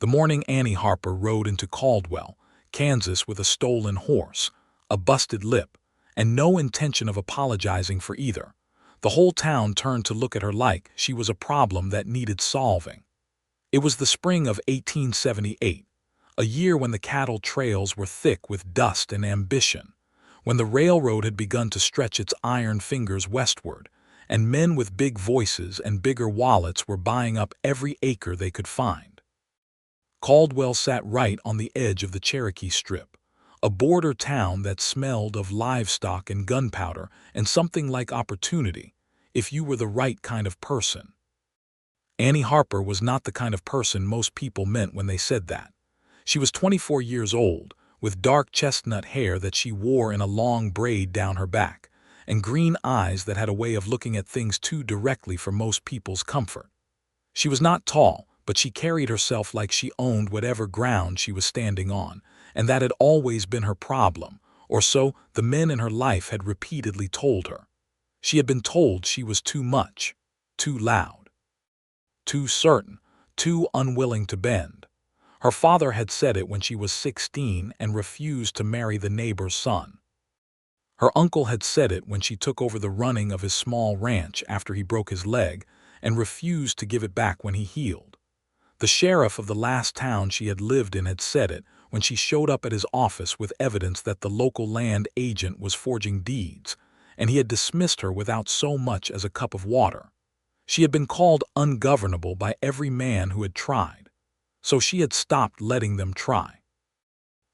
The morning Annie Harper rode into Caldwell, Kansas with a stolen horse, a busted lip, and no intention of apologizing for either. The whole town turned to look at her like she was a problem that needed solving. It was the spring of 1878, a year when the cattle trails were thick with dust and ambition, when the railroad had begun to stretch its iron fingers westward, and men with big voices and bigger wallets were buying up every acre they could find. Caldwell sat right on the edge of the Cherokee Strip, a border town that smelled of livestock and gunpowder and something like opportunity, if you were the right kind of person. Annie Harper was not the kind of person most people meant when they said that. She was 24 years old, with dark chestnut hair that she wore in a long braid down her back, and green eyes that had a way of looking at things too directly for most people's comfort. She was not tall, but she carried herself like she owned whatever ground she was standing on, and that had always been her problem, or so the men in her life had repeatedly told her. She had been told she was too much, too loud, too certain, too unwilling to bend. Her father had said it when she was 16 and refused to marry the neighbor's son. Her uncle had said it when she took over the running of his small ranch after he broke his leg and refused to give it back when he healed. The sheriff of the last town she had lived in had said it when she showed up at his office with evidence that the local land agent was forging deeds, and he had dismissed her without so much as a cup of water. She had been called ungovernable by every man who had tried, so she had stopped letting them try.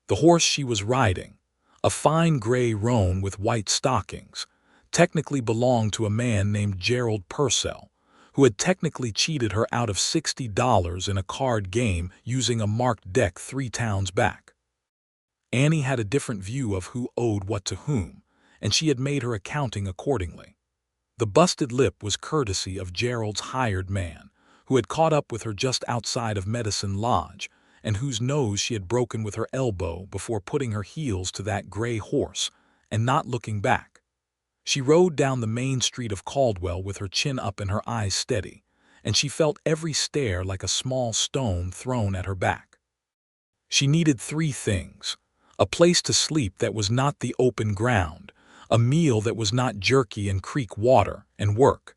The horse she was riding, a fine gray roan with white stockings, technically belonged to a man named Gerald Purcell, who had technically cheated her out of $60 in a card game using a marked deck 3 towns back. Annie had a different view of who owed what to whom, and she had made her accounting accordingly. The busted lip was courtesy of Gerald's hired man, who had caught up with her just outside of Medicine Lodge, and whose nose she had broken with her elbow before putting her heels to that gray horse and not looking back. She rode down the main street of Caldwell with her chin up and her eyes steady, and she felt every stare like a small stone thrown at her back. She needed 3 things: a place to sleep that was not the open ground, a meal that was not jerky and creek water, and work.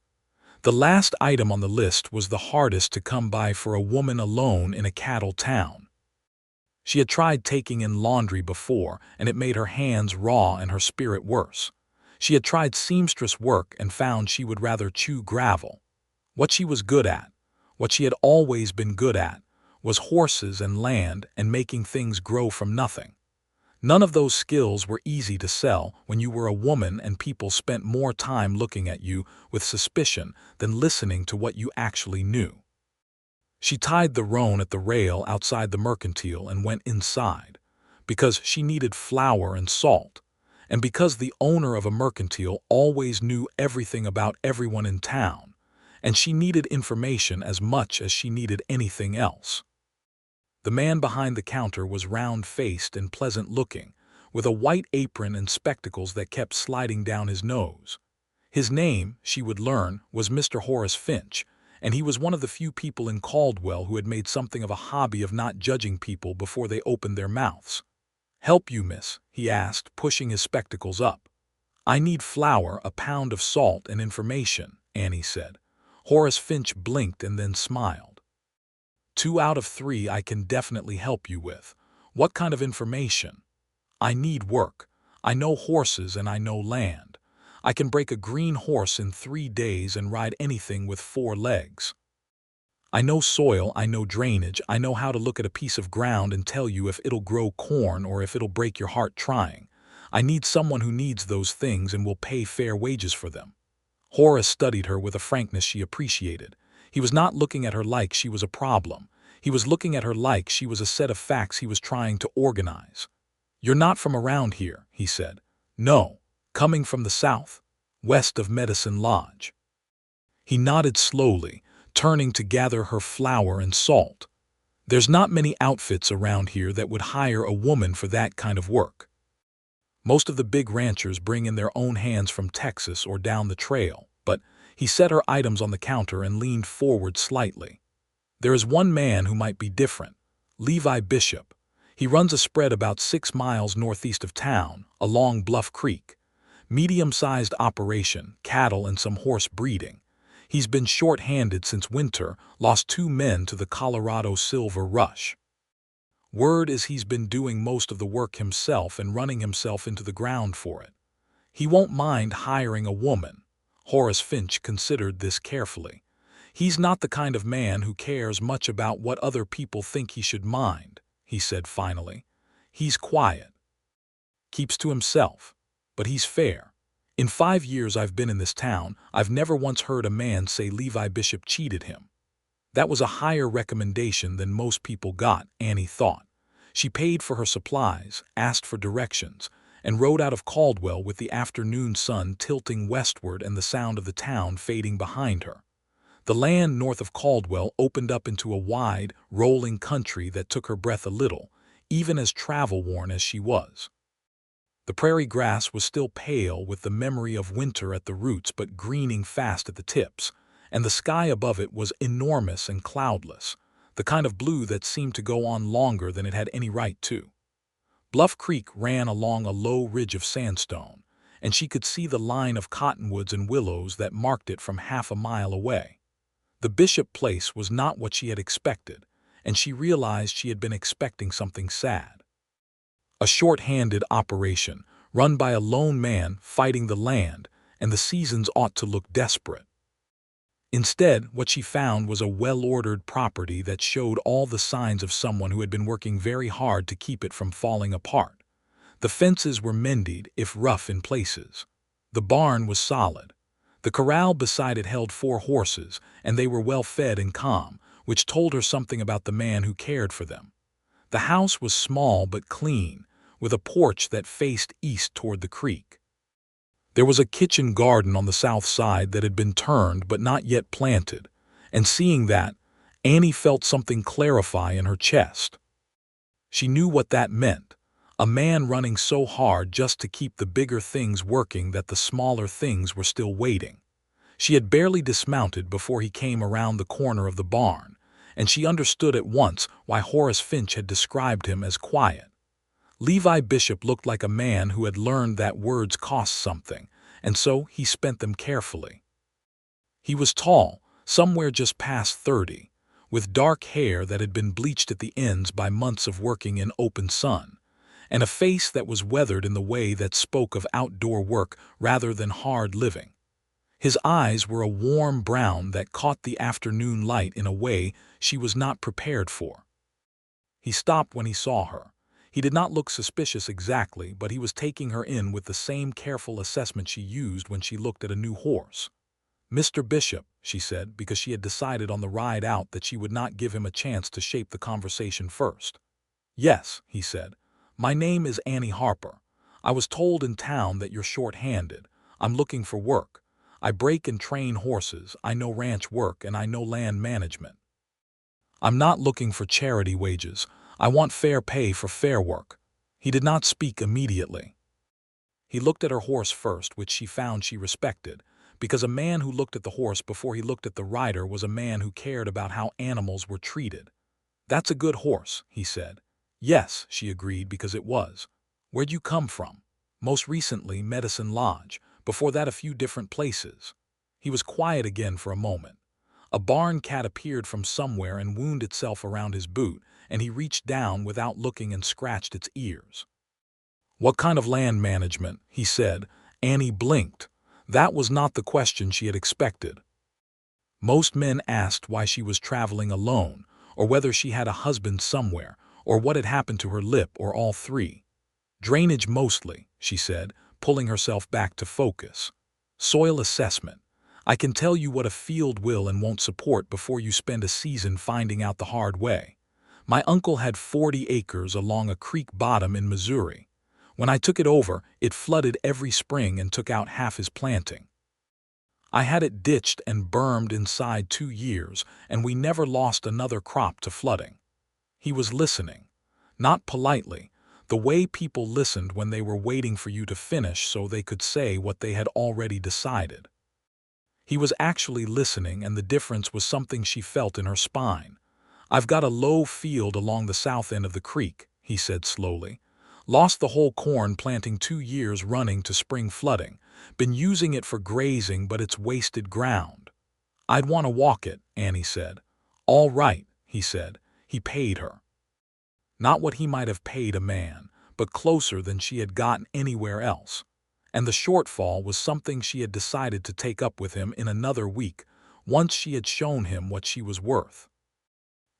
The last item on the list was the hardest to come by for a woman alone in a cattle town. She had tried taking in laundry before, and it made her hands raw and her spirit worse. She had tried seamstress work and found she would rather chew gravel. What she was good at, what she had always been good at, was horses and land and making things grow from nothing. None of those skills were easy to sell when you were a woman and people spent more time looking at you with suspicion than listening to what you actually knew. She tied the roan at the rail outside the mercantile and went inside, because she needed flour and salt, and because the owner of a mercantile always knew everything about everyone in town, and she needed information as much as she needed anything else. The man behind the counter was round-faced and pleasant-looking, with a white apron and spectacles that kept sliding down his nose. His name, she would learn, was Mr. Horace Finch, and he was one of the few people in Caldwell who had made something of a hobby of not judging people before they opened their mouths. "Help you, miss?" he asked, pushing his spectacles up. "I need flour, a pound of salt, and information," Annie said. Horace Finch blinked and then smiled. "2 out of 3 I can definitely help you with. What kind of information?" "I need work. I know horses and I know land. I can break a green horse in 3 days and ride anything with 4 legs. I know soil, I know drainage, I know how to look at a piece of ground and tell you if it'll grow corn or if it'll break your heart trying. I need someone who needs those things and will pay fair wages for them." Horace studied her with a frankness she appreciated. He was not looking at her like she was a problem. He was looking at her like she was a set of facts he was trying to organize. "You're not from around here," he said. "No. Coming from the south, west of Medicine Lodge." He nodded slowly, turning to gather her flour and salt. "There's not many outfits around here that would hire a woman for that kind of work. Most of the big ranchers bring in their own hands from Texas or down the trail, but—" he set her items on the counter and leaned forward slightly. "There is one man who might be different, Levi Bishop. He runs a spread about 6 miles northeast of town, along Bluff Creek. Medium-sized operation, cattle and some horse breeding. He's been short-handed since winter, lost 2 men to the Colorado Silver Rush. Word is he's been doing most of the work himself and running himself into the ground for it. He won't mind hiring a woman. Horace Finch considered this carefully. He's not the kind of man who cares much about what other people think he should mind, he said finally. He's quiet. Keeps to himself. But he's fair. In 5 years I've been in this town, I've never once heard a man say Levi Bishop cheated him. That was a higher recommendation than most people got, Annie thought. She paid for her supplies, asked for directions, and rode out of Caldwell with the afternoon sun tilting westward and the sound of the town fading behind her. The land north of Caldwell opened up into a wide, rolling country that took her breath a little, even as travel-worn as she was. The prairie grass was still pale with the memory of winter at the roots but greening fast at the tips, and the sky above it was enormous and cloudless, the kind of blue that seemed to go on longer than it had any right to. Bluff Creek ran along a low ridge of sandstone, and she could see the line of cottonwoods and willows that marked it from half a mile away. The Bishop place was not what she had expected, and she realized she had been expecting something sad. A short-handed operation, run by a lone man fighting the land, and the seasons ought to look desperate. Instead, what she found was a well-ordered property that showed all the signs of someone who had been working very hard to keep it from falling apart. The fences were mended, if rough in places. The barn was solid. The corral beside it held 4 horses, and they were well fed and calm, which told her something about the man who cared for them. The house was small but clean, with a porch that faced east toward the creek. There was a kitchen garden on the south side that had been turned but not yet planted, and seeing that, Annie felt something clarify in her chest. She knew what that meant, a man running so hard just to keep the bigger things working that the smaller things were still waiting. She had barely dismounted before he came around the corner of the barn, and she understood at once why Horace Finch had described him as quiet. Levi Bishop looked like a man who had learned that words cost something, and so he spent them carefully. He was tall, somewhere just past 30, with dark hair that had been bleached at the ends by months of working in open sun, and a face that was weathered in the way that spoke of outdoor work rather than hard living. His eyes were a warm brown that caught the afternoon light in a way she was not prepared for. He stopped when he saw her. He did not look suspicious exactly, but he was taking her in with the same careful assessment she used when she looked at a new horse. "Mr. Bishop," she said, because she had decided on the ride out that she would not give him a chance to shape the conversation first. "Yes," he said. "My name is Annie Harper. I was told in town that you're short-handed. I'm looking for work. I break and train horses, I know ranch work, and I know land management. I'm not looking for charity wages. I want fair pay for fair work." He did not speak immediately. He looked at her horse first, which she found she respected, because a man who looked at the horse before he looked at the rider was a man who cared about how animals were treated. "That's a good horse," he said. "Yes," she agreed, because it was. "Where'd you come from?" "Most recently, Medicine Lodge. Before that, a few different places." He was quiet again for a moment. A barn cat appeared from somewhere and wound itself around his boot, and he reached down without looking and scratched its ears. "What kind of land management?" he said. Annie blinked. That was not the question she had expected. Most men asked why she was traveling alone, or whether she had a husband somewhere, or what had happened to her lip, or all 3. "Drainage mostly," she said, pulling herself back to focus. "Soil assessment. I can tell you what a field will and won't support before you spend a season finding out the hard way. My uncle had 40 acres along a creek bottom in Missouri. When I took it over, it flooded every spring and took out half his planting. I had it ditched and bermed inside 2 years, and we never lost another crop to flooding." He was listening. Not politely, the way people listened when they were waiting for you to finish so they could say what they had already decided. He was actually listening, and the difference was something she felt in her spine. "I've got a low field along the south end of the creek," he said slowly. "Lost the whole corn planting 2 years running to spring flooding. Been using it for grazing, but it's wasted ground." "I'd want to walk it," Annie said. "All right," he said. He paid her. Not what he might have paid a man, but closer than she had gotten anywhere else. And the shortfall was something she had decided to take up with him in another week, once she had shown him what she was worth.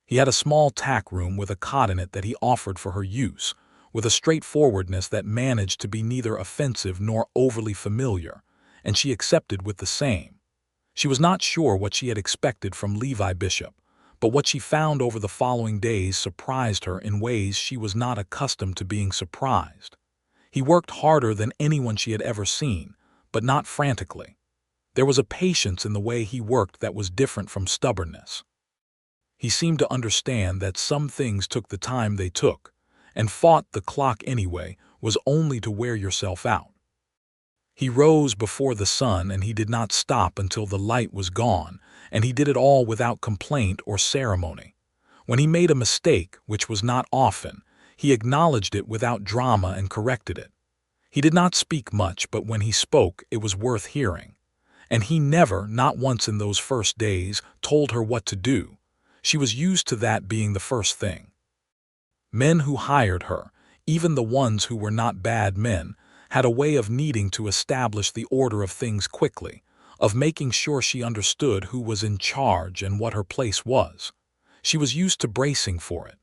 He had a small tack room with a cot in it that he offered for her use, with a straightforwardness that managed to be neither offensive nor overly familiar, and she accepted with the same. She was not sure what she had expected from Levi Bishop, but what she found over the following days surprised her in ways she was not accustomed to being surprised. He worked harder than anyone she had ever seen, but not frantically. There was a patience in the way he worked that was different from stubbornness. He seemed to understand that some things took the time they took, and fought the clock anyway was only to wear yourself out. He rose before the sun, and he did not stop until the light was gone, and he did it all without complaint or ceremony. When he made a mistake, which was not often, he acknowledged it without drama and corrected it. He did not speak much, but when he spoke, it was worth hearing. And he never, not once in those first days, told her what to do. She was used to that being the first thing. Men who hired her, even the ones who were not bad men, had a way of needing to establish the order of things quickly, of making sure she understood who was in charge and what her place was. She was used to bracing for it.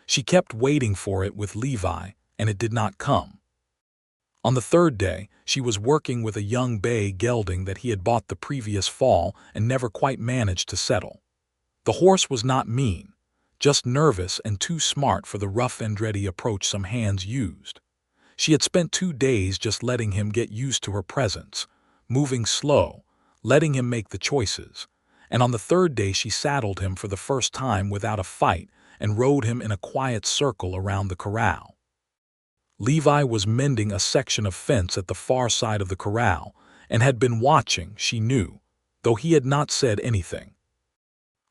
She kept waiting for it with Levi, and it did not come. On the third day, she was working with a young bay gelding that he had bought the previous fall and never quite managed to settle. The horse was not mean, just nervous and too smart for the rough and ready approach some hands used. She had spent 2 days just letting him get used to her presence, moving slow, letting him make the choices, and on the third day she saddled him for the first time without a fight and rode him in a quiet circle around the corral. Levi was mending a section of fence at the far side of the corral and had been watching, she knew, though he had not said anything.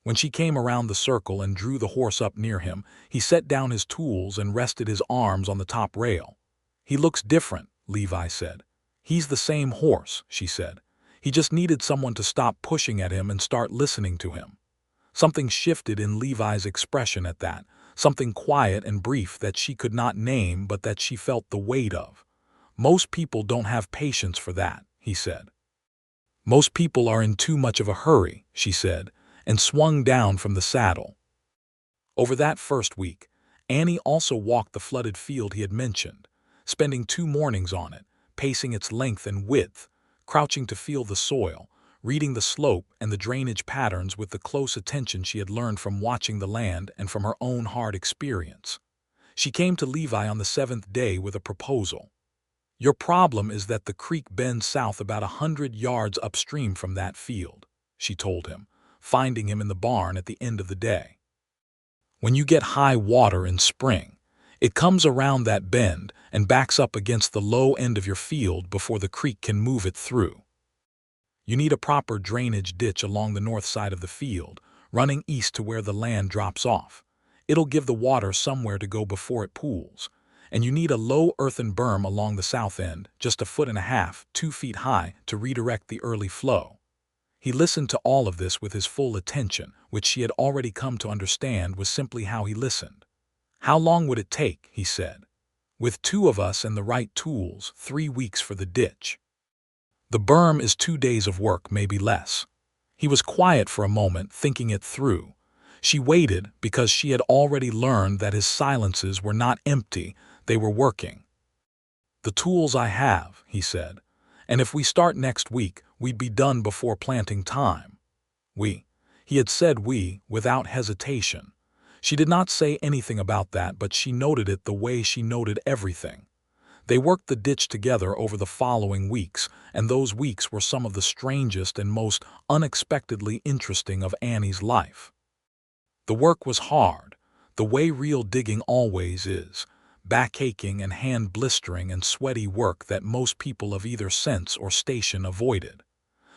When she came around the circle and drew the horse up near him, he set down his tools and rested his arms on the top rail. "He looks different," Levi said. "He's the same horse," she said. "He just needed someone to stop pushing at him and start listening to him." Something shifted in Levi's expression at that, something quiet and brief that she could not name but that she felt the weight of. "Most people don't have patience for that," he said. "Most people are in too much of a hurry," she said, and swung down from the saddle. Over that first week, Annie also walked the flooded field he had mentioned, spending 2 mornings on it, pacing its length and width, crouching to feel the soil, reading the slope and the drainage patterns with the close attention she had learned from watching the land and from her own hard experience. She came to Levi on the 7th day with a proposal. "Your problem is that the creek bends south about 100 yards upstream from that field," she told him, finding him in the barn at the end of the day. "When you get high water in spring, it comes around that bend and backs up against the low end of your field before the creek can move it through. You need a proper drainage ditch along the north side of the field, running east to where the land drops off. It'll give the water somewhere to go before it pools. And you need a low earthen berm along the south end, just 1.5 feet, 2 feet high, to redirect the early flow." He listened to all of this with his full attention, which she had already come to understand was simply how he listened. "How long would it take?" he said. "With 2 of us and the right tools, 3 weeks for the ditch. The berm is 2 days of work, maybe less." He was quiet for a moment, thinking it through. She waited because she had already learned that his silences were not empty, they were working. "The tools I have," he said, "and if we start next week, we'd be done before planting time." "We." He had said "we" without hesitation. She did not say anything about that, but she noted it the way she noted everything. They worked the ditch together over the following weeks, and those weeks were some of the strangest and most unexpectedly interesting of Annie's life. The work was hard, the way real digging always is, back-aching and hand-blistering and sweaty work that most people of either sense or station avoided.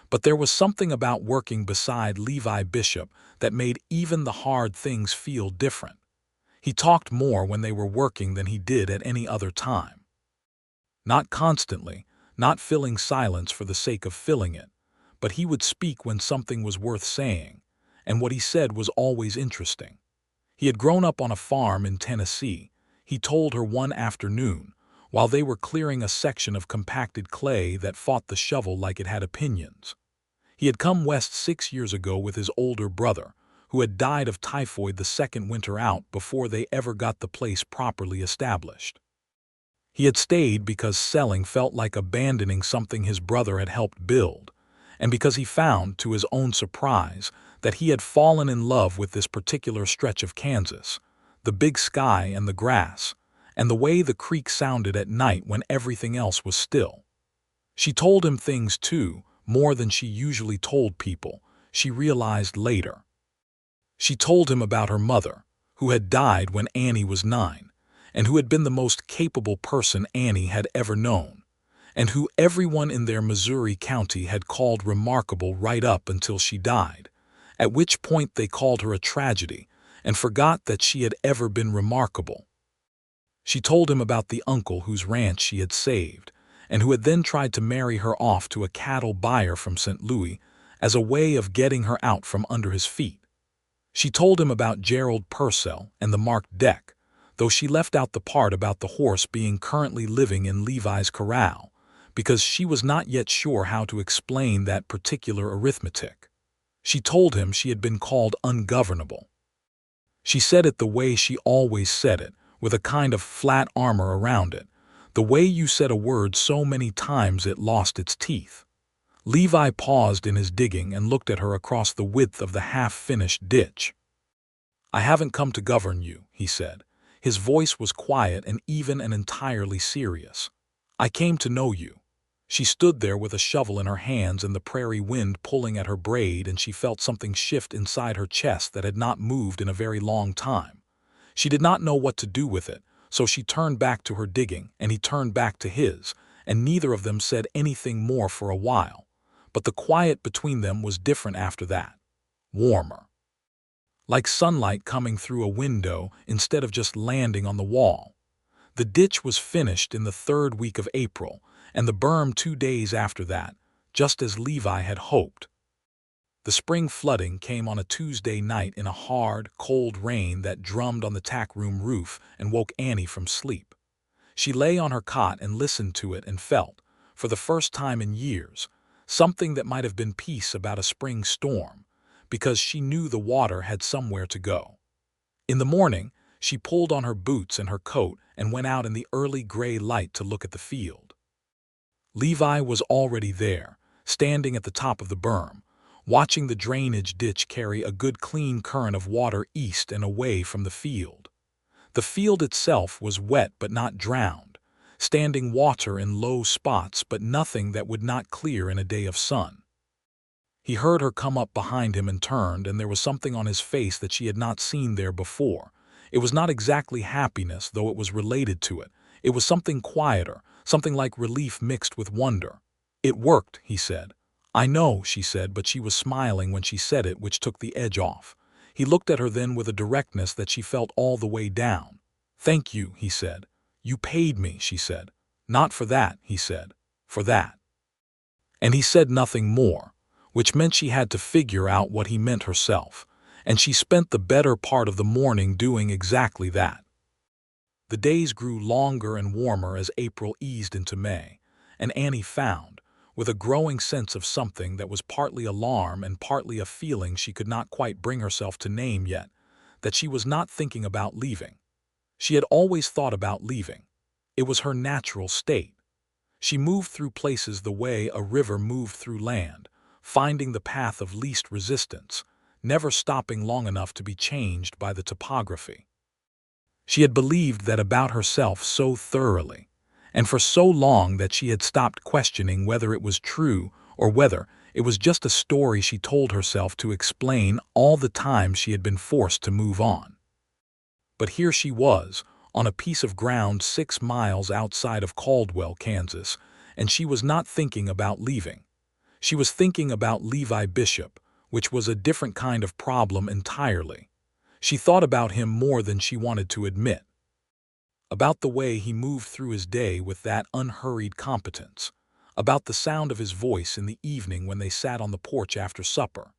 But there was something about working beside Levi Bishop that made even the hard things feel different. He talked more when they were working than he did at any other time. Not constantly, not filling silence for the sake of filling it, but he would speak when something was worth saying, and what he said was always interesting. He had grown up on a farm in Tennessee, he told her one afternoon, while they were clearing a section of compacted clay that fought the shovel like it had opinions. He had come west 6 years ago with his older brother, who had died of typhoid the second winter out before they ever got the place properly established. He had stayed because selling felt like abandoning something his brother had helped build, and because he found, to his own surprise, that he had fallen in love with this particular stretch of Kansas, the big sky and the grass, and the way the creek sounded at night when everything else was still. She told him things, too, more than she usually told people, she realized later. She told him about her mother, who had died when Annie was 9, and who had been the most capable person Annie had ever known, and who everyone in their Missouri county had called remarkable right up until she died, at which point they called her a tragedy and forgot that she had ever been remarkable. She told him about the uncle whose ranch she had saved, and who had then tried to marry her off to a cattle buyer from St. Louis as a way of getting her out from under his feet. She told him about Gerald Purcell and the marked deck, though she left out the part about the horse being currently living in Levi's corral, because she was not yet sure how to explain that particular arithmetic. She told him she had been called ungovernable. She said it the way she always said it, with a kind of flat armor around it, the way you said a word so many times it lost its teeth. Levi paused in his digging and looked at her across the width of the half-finished ditch. "I haven't come to govern you," he said. His voice was quiet and even and entirely serious. "I came to know you." She stood there with a shovel in her hands and the prairie wind pulling at her braid, and she felt something shift inside her chest that had not moved in a very long time. She did not know what to do with it, so she turned back to her digging and he turned back to his, and neither of them said anything more for a while. But the quiet between them was different after that. Warmer. Like sunlight coming through a window instead of just landing on the wall. The ditch was finished in the 3rd week of April, and the berm 2 days after that, just as Levi had hoped. The spring flooding came on a Tuesday night in a hard, cold rain that drummed on the tack-room roof and woke Annie from sleep. She lay on her cot and listened to it and felt, for the first time in years, something that might have been peace about a spring storm, because she knew the water had somewhere to go. In the morning, she pulled on her boots and her coat and went out in the early gray light to look at the field. Levi was already there, standing at the top of the berm, watching the drainage ditch carry a good clean current of water east and away from the field. The field itself was wet but not drowned, standing water in low spots but nothing that would not clear in a day of sun. He heard her come up behind him and turned, and there was something on his face that she had not seen there before. It was not exactly happiness, though it was related to it. It was something quieter, something like relief mixed with wonder. "It worked," he said. "I know," she said, but she was smiling when she said it, which took the edge off. He looked at her then with a directness that she felt all the way down. "Thank you," he said. "You paid me," she said. "Not for that," he said. "For that." And he said nothing more, which meant she had to figure out what he meant herself, and she spent the better part of the morning doing exactly that. The days grew longer and warmer as April eased into May, and Annie found, with a growing sense of something that was partly alarm and partly a feeling she could not quite bring herself to name yet, that she was not thinking about leaving. She had always thought about leaving. It was her natural state. She moved through places the way a river moved through land, finding the path of least resistance, never stopping long enough to be changed by the topography. She had believed that about herself so thoroughly, and for so long that she had stopped questioning whether it was true or whether it was just a story she told herself to explain all the time she had been forced to move on. But here she was, on a piece of ground 6 miles outside of Caldwell, Kansas, and she was not thinking about leaving. She was thinking about Levi Bishop, which was a different kind of problem entirely. She thought about him more than she wanted to admit. About the way he moved through his day with that unhurried competence. About the sound of his voice in the evening when they sat on the porch after supper.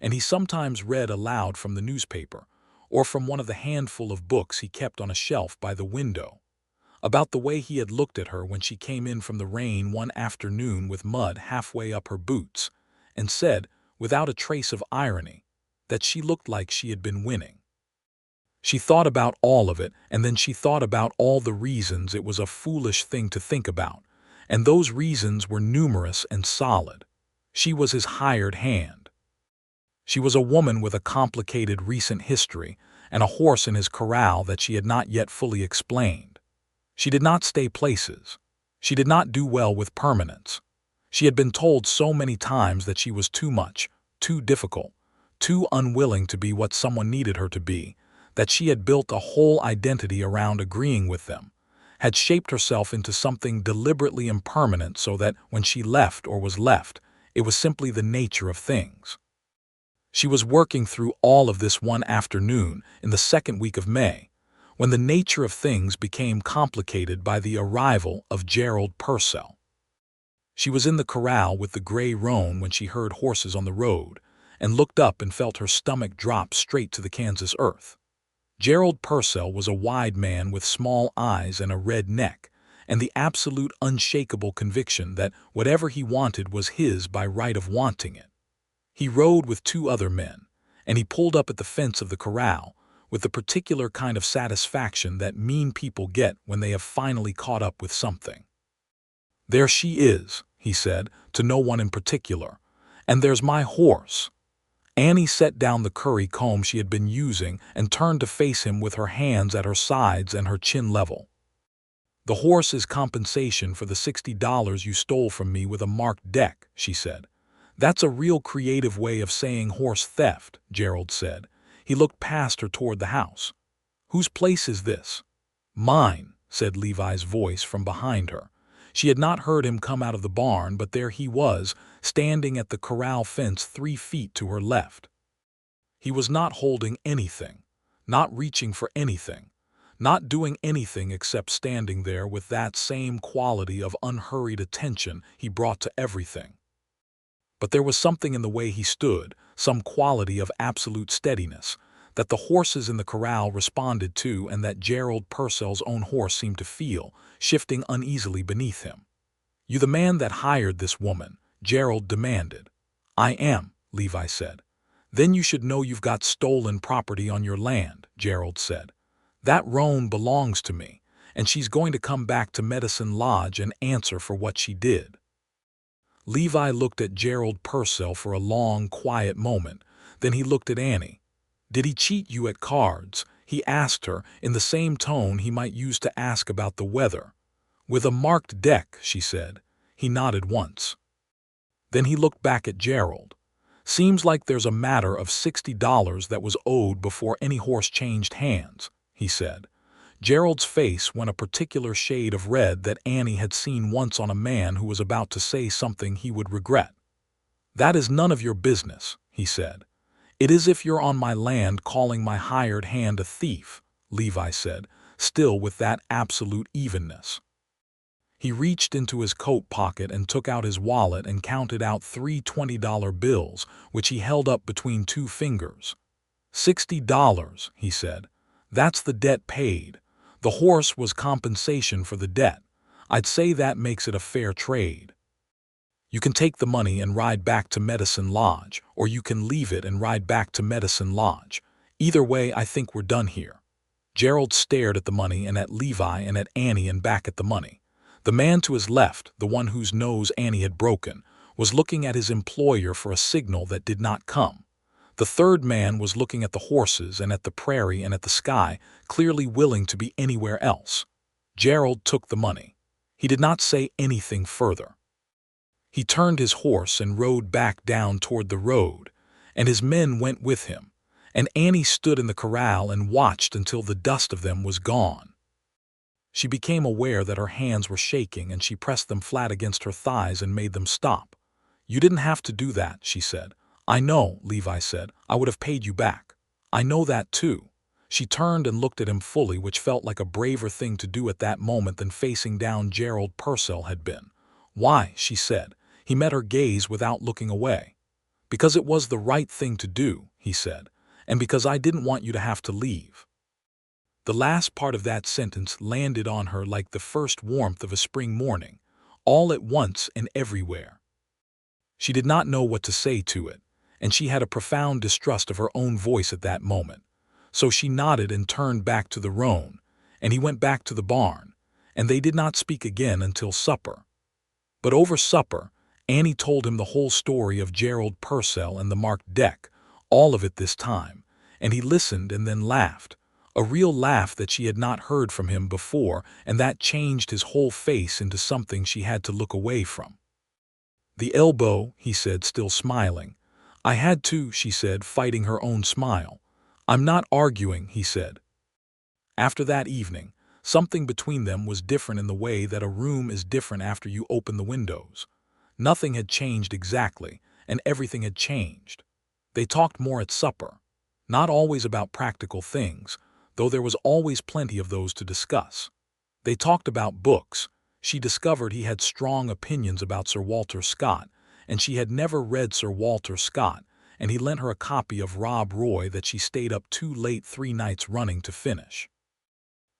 And he sometimes read aloud from the newspaper, or from one of the handful of books he kept on a shelf by the window. About the way he had looked at her when she came in from the rain one afternoon with mud halfway up her boots, and said, without a trace of irony, that she looked like she had been winning. She thought about all of it, and then she thought about all the reasons it was a foolish thing to think about, and those reasons were numerous and solid. She was his hired hand. She was a woman with a complicated recent history and a horse in his corral that she had not yet fully explained. She did not stay places. She did not do well with permanence. She had been told so many times that she was too much, too difficult, too unwilling to be what someone needed her to be, that she had built a whole identity around agreeing with them, had shaped herself into something deliberately impermanent so that when she left or was left, it was simply the nature of things. She was working through all of this one afternoon in the second week of May, when the nature of things became complicated by the arrival of Gerald Purcell. She was in the corral with the gray roan when she heard horses on the road, and looked up and felt her stomach drop straight to the Kansas earth. Gerald Purcell was a wide man with small eyes and a red neck, and the absolute unshakable conviction that whatever he wanted was his by right of wanting it. He rode with two other men, and he pulled up at the fence of the corral, with the particular kind of satisfaction that mean people get when they have finally caught up with something. "There she is," he said, to no one in particular, "and there's my horse." Annie set down the curry comb she had been using and turned to face him with her hands at her sides and her chin level. "The horse is compensation for the $60 you stole from me with a marked deck," she said. "That's a real creative way of saying horse theft," Gerald said. He looked past her toward the house. "Whose place is this?" "Mine," said Levi's voice from behind her. She had not heard him come out of the barn, but there he was, standing at the corral fence 3 feet to her left. He was not holding anything, not reaching for anything, not doing anything except standing there with that same quality of unhurried attention he brought to everything. But there was something in the way he stood, some quality of absolute steadiness, that the horses in the corral responded to and that Gerald Purcell's own horse seemed to feel, shifting uneasily beneath him. "You the man that hired this woman?" Gerald demanded. "I am," Levi said. "Then you should know you've got stolen property on your land," Gerald said. "That roan belongs to me, and she's going to come back to Medicine Lodge and answer for what she did." Levi looked at Gerald Purcell for a long, quiet moment. Then he looked at Annie. "Did he cheat you at cards?" he asked her in the same tone he might use to ask about the weather. "With a marked deck," she said. He nodded once. Then he looked back at Gerald. "Seems like there's a matter of $60 that was owed before any horse changed hands," he said. Gerald's face went a particular shade of red that Annie had seen once on a man who was about to say something he would regret. "That is none of your business," he said. "It is if you're on my land calling my hired hand a thief," Levi said, still with that absolute evenness. He reached into his coat pocket and took out his wallet and counted out 3 $20 bills, which he held up between 2 fingers. $60, he said. "That's the debt paid. The horse was compensation for the debt. I'd say that makes it a fair trade. You can take the money and ride back to Medicine Lodge, or you can leave it and ride back to Medicine Lodge. Either way, I think we're done here." Gerald stared at the money and at Levi and at Annie and back at the money. The man to his left, the one whose nose Annie had broken, was looking at his employer for a signal that did not come. The third man was looking at the horses and at the prairie and at the sky, clearly willing to be anywhere else. Gerald took the money. He did not say anything further. He turned his horse and rode back down toward the road, and his men went with him, and Annie stood in the corral and watched until the dust of them was gone. She became aware that her hands were shaking, and she pressed them flat against her thighs and made them stop. "You didn't have to do that," she said. "I know," Levi said. "I would have paid you back." "I know that too." She turned and looked at him fully, which felt like a braver thing to do at that moment than facing down Gerald Purcell had been. "Why?" she said. He met her gaze without looking away. "Because it was the right thing to do," he said, "and because I didn't want you to have to leave." The last part of that sentence landed on her like the first warmth of a spring morning, all at once and everywhere. She did not know what to say to it, and she had a profound distrust of her own voice at that moment. So she nodded and turned back to the roan, and he went back to the barn, and they did not speak again until supper. But over supper, Annie told him the whole story of Gerald Purcell and the marked deck, all of it this time, and he listened and then laughed, a real laugh that she had not heard from him before, and that changed his whole face into something she had to look away from. "The elbow," he said, still smiling. "I had to," she said, fighting her own smile. "I'm not arguing," he said. After that evening, something between them was different in the way that a room is different after you open the windows. Nothing had changed exactly, and everything had changed. They talked more at supper, not always about practical things, though there was always plenty of those to discuss. They talked about books. She discovered he had strong opinions about Sir Walter Scott, and she had never read Sir Walter Scott, and he lent her a copy of Rob Roy that she stayed up too late 3 nights running to finish.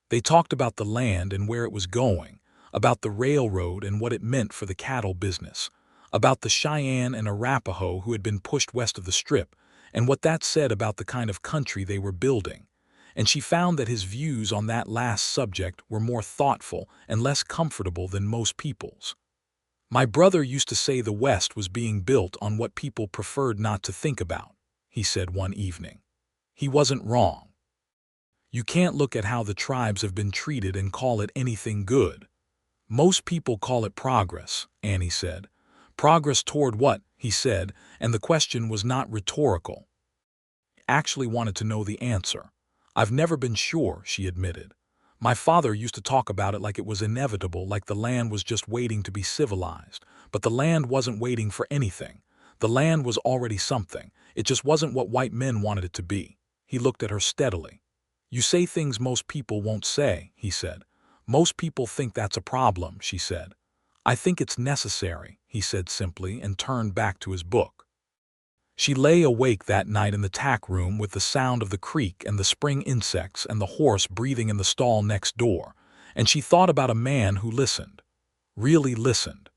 They talked about the land and where it was going, about the railroad and what it meant for the cattle business, about the Cheyenne and Arapaho who had been pushed west of the Strip, and what that said about the kind of country they were building. And she found that his views on that last subject were more thoughtful and less comfortable than most people's. "My brother used to say the West was being built on what people preferred not to think about," he said one evening. He wasn't wrong. You can't look at how the tribes have been treated and call it anything good. "Most people call it progress," Annie said. "Progress toward what?" he said, and the question was not rhetorical. He actually wanted to know the answer. "I've never been sure," she admitted. "My father used to talk about it like it was inevitable, like the land was just waiting to be civilized. But the land wasn't waiting for anything. The land was already something. It just wasn't what white men wanted it to be." He looked at her steadily. "You say things most people won't say," he said. "Most people think that's a problem," she said. "I think it's necessary," he said simply, and turned back to his book. She lay awake that night in the tack room with the sound of the creek and the spring insects and the horse breathing in the stall next door, and she thought about a man who listened, really listened.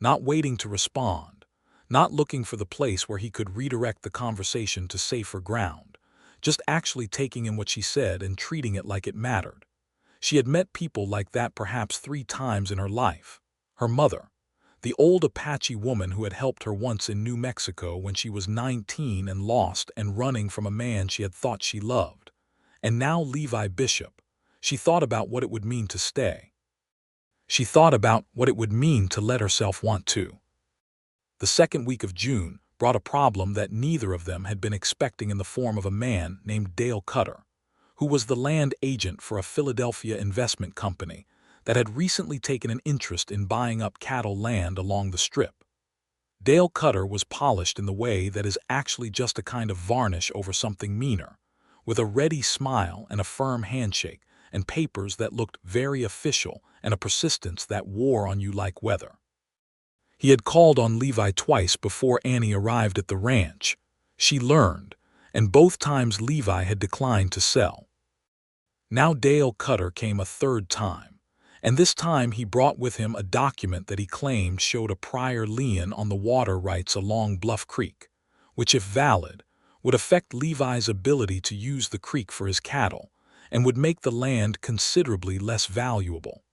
Not waiting to respond, not looking for the place where he could redirect the conversation to safer ground, just actually taking in what she said and treating it like it mattered. She had met people like that perhaps 3 times in her life. Her mother, the old Apache woman who had helped her once in New Mexico when she was 19 and lost and running from a man she had thought she loved. And now Levi Bishop. She thought about what it would mean to stay. She thought about what it would mean to let herself want to. The second week of June brought a problem that neither of them had been expecting in the form of a man named Dale Cutter, who was the land agent for a Philadelphia investment company that had recently taken an interest in buying up cattle land along the Strip. Dale Cutter was polished in the way that is actually just a kind of varnish over something meaner, with a ready smile and a firm handshake and papers that looked very official and a persistence that wore on you like weather. He had called on Levi twice before Annie arrived at the ranch, she learned, and both times Levi had declined to sell. Now Dale Cutter came a third time, and this time he brought with him a document that he claimed showed a prior lien on the water rights along Bluff Creek, which, if valid, would affect Levi's ability to use the creek for his cattle and would make the land considerably less valuable.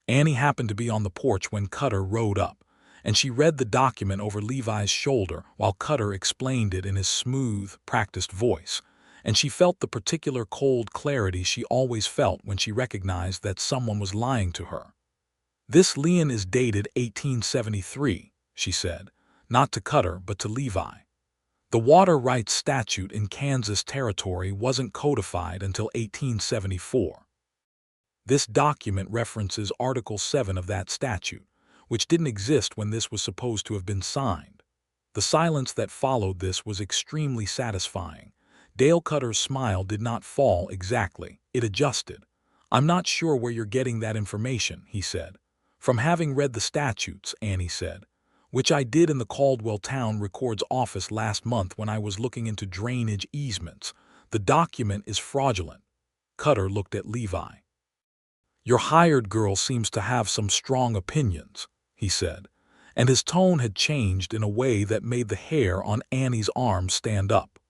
Annie happened to be on the porch when Cutter rode up, and she read the document over Levi's shoulder while Cutter explained it in his smooth, practiced voice, and she felt the particular cold clarity she always felt when she recognized that someone was lying to her. "This lien is dated 1873, she said, not to Cutter but to Levi. The water rights statute in Kansas Territory wasn't codified until 1874. This document references Article 7 of that statute, which didn't exist when this was supposed to have been signed. The silence that followed this was extremely satisfying. Dale Cutter's smile did not fall exactly, it adjusted. "I'm not sure where you're getting that information," he said. "From having read the statutes," Annie said, "which I did in the Caldwell Town Records office last month when I was looking into drainage easements. The document is fraudulent." Cutter looked at Levi. "Your hired girl seems to have some strong opinions," he said, and his tone had changed in a way that made the hair on Annie's arm stand up.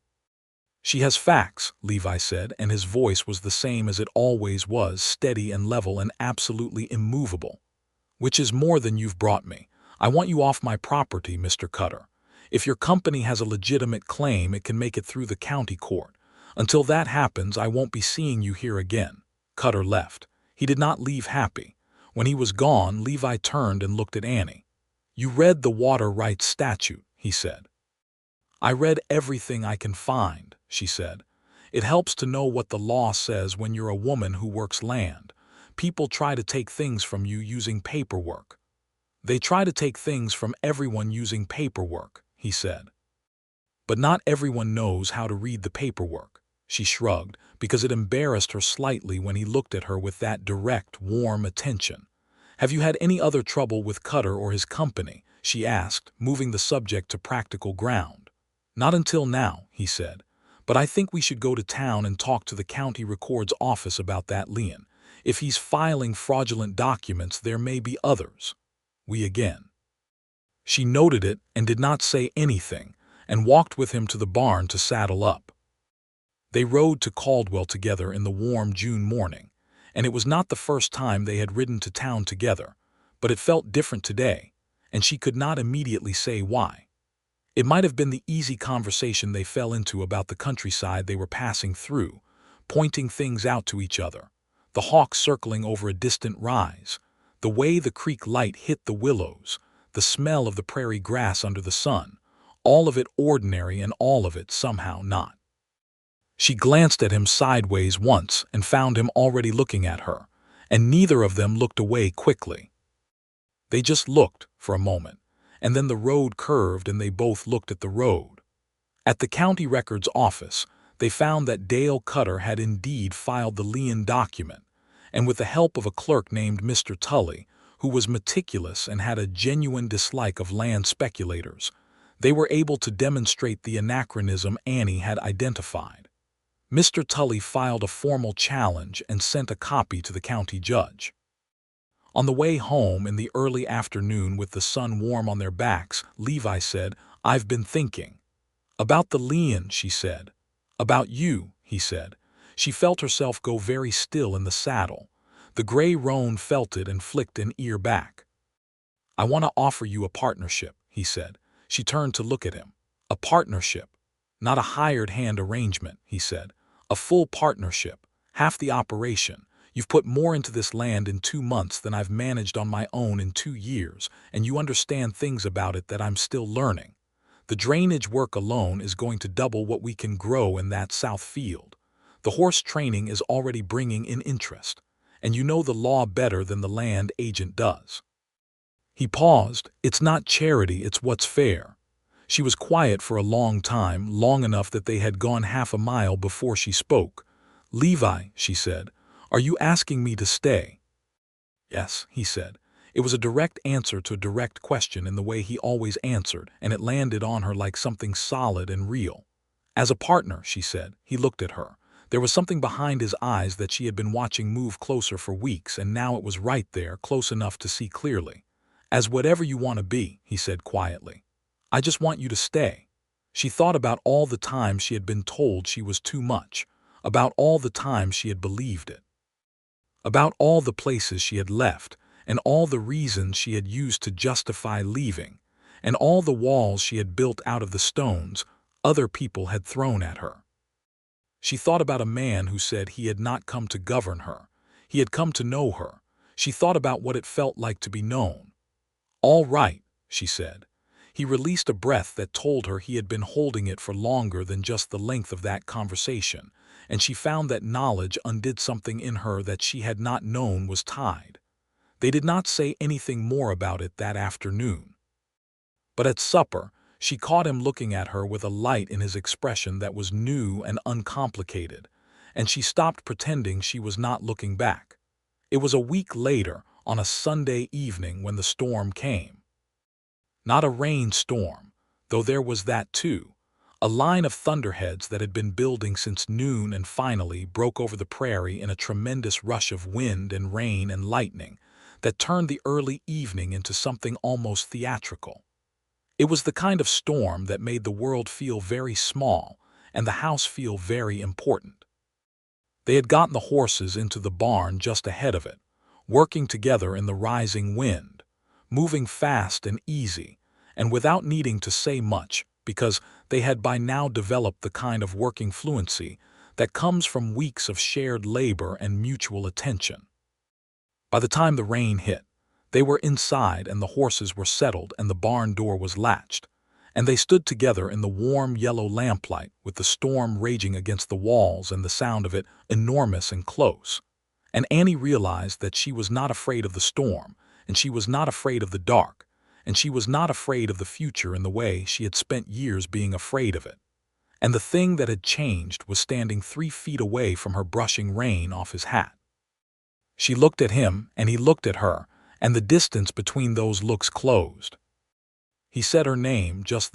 "She has facts," Levi said, and his voice was the same as it always was, steady and level and absolutely immovable. "Which is more than you've brought me. I want you off my property, Mr. Cutter. If your company has a legitimate claim, it can make it through the county court. Until that happens, I won't be seeing you here again." Cutter left. He did not leave happy. When he was gone, Levi turned and looked at Annie. "You read the water rights statute," he said. "I read everything I can find," she said. "It helps to know what the law says when you're a woman who works land. People try to take things from you using paperwork." "They try to take things from everyone using paperwork," he said. "But not everyone knows how to read the paperwork." She shrugged, because it embarrassed her slightly when he looked at her with that direct, warm attention. "Have you had any other trouble with Cutter or his company?" she asked, moving the subject to practical ground. "Not until now," he said. "But I think we should go to town and talk to the county records office about that lien. If he's filing fraudulent documents, there may be others." "We again." She noted it and did not say anything, and walked with him to the barn to saddle up. They rode to Caldwell together in the warm June morning, and it was not the first time they had ridden to town together, but it felt different today, and she could not immediately say why. It might have been the easy conversation they fell into about the countryside they were passing through, pointing things out to each other, the hawk circling over a distant rise, the way the creek light hit the willows, the smell of the prairie grass under the sun, all of it ordinary and all of it somehow not. She glanced at him sideways once and found him already looking at her, and neither of them looked away quickly. They just looked for a moment, and then the road curved and they both looked at the road. At the county records office, they found that Dale Cutter had indeed filed the lien document, and with the help of a clerk named Mr. Tully, who was meticulous and had a genuine dislike of land speculators, they were able to demonstrate the anachronism Annie had identified. Mr. Tully filed a formal challenge and sent a copy to the county judge. On the way home in the early afternoon with the sun warm on their backs, Levi said, "I've been thinking." "About the lien," she said. "About you," he said. She felt herself go very still in the saddle. The gray roan felt it and flicked an ear back. "I want to offer you a partnership," he said. She turned to look at him. "A partnership? Not a hired hand arrangement," he said. "A full partnership, half the operation. You've put more into this land in 2 months than I've managed on my own in 2 years, and you understand things about it that I'm still learning. The drainage work alone is going to double what we can grow in that south field. The horse training is already bringing in interest, and you know the law better than the land agent does." He paused. "It's not charity, it's what's fair." She was quiet for a long time, long enough that they had gone half a mile before she spoke. "Levi," she said, "are you asking me to stay?" "Yes," he said. It was a direct answer to a direct question in the way he always answered, and it landed on her like something solid and real. "As a partner," she said. He looked at her. There was something behind his eyes that she had been watching move closer for weeks, and now it was right there, close enough to see clearly. "As whatever you want to be," he said quietly. "I just want you to stay." She thought about all the times she had been told she was too much, about all the times she had believed it, about all the places she had left, and all the reasons she had used to justify leaving, and all the walls she had built out of the stones other people had thrown at her. She thought about a man who said he had not come to govern her, he had come to know her. She thought about what it felt like to be known. "All right," she said. He released a breath that told her he had been holding it for longer than just the length of that conversation, and she found that knowledge undid something in her that she had not known was tied. They did not say anything more about it that afternoon. But at supper, she caught him looking at her with a light in his expression that was new and uncomplicated, and she stopped pretending she was not looking back. It was a week later, on a Sunday evening, when the storm came. Not a rainstorm, though there was that too. A line of thunderheads that had been building since noon and finally broke over the prairie in a tremendous rush of wind and rain and lightning that turned the early evening into something almost theatrical. It was the kind of storm that made the world feel very small and the house feel very important. They had gotten the horses into the barn just ahead of it, working together in the rising wind, moving fast and easy, and without needing to say much, because they had by now developed the kind of working fluency that comes from weeks of shared labor and mutual attention. By the time the rain hit, they were inside and the horses were settled and the barn door was latched, and they stood together in the warm yellow lamplight with the storm raging against the walls and the sound of it enormous and close. And Annie realized that she was not afraid of the storm, and she was not afraid of the dark, and she was not afraid of the future in the way she had spent years being afraid of it. And the thing that had changed was standing 3 feet away from her, brushing rain off his hat. She looked at him, and he looked at her, and the distance between those looks closed. He said her name, just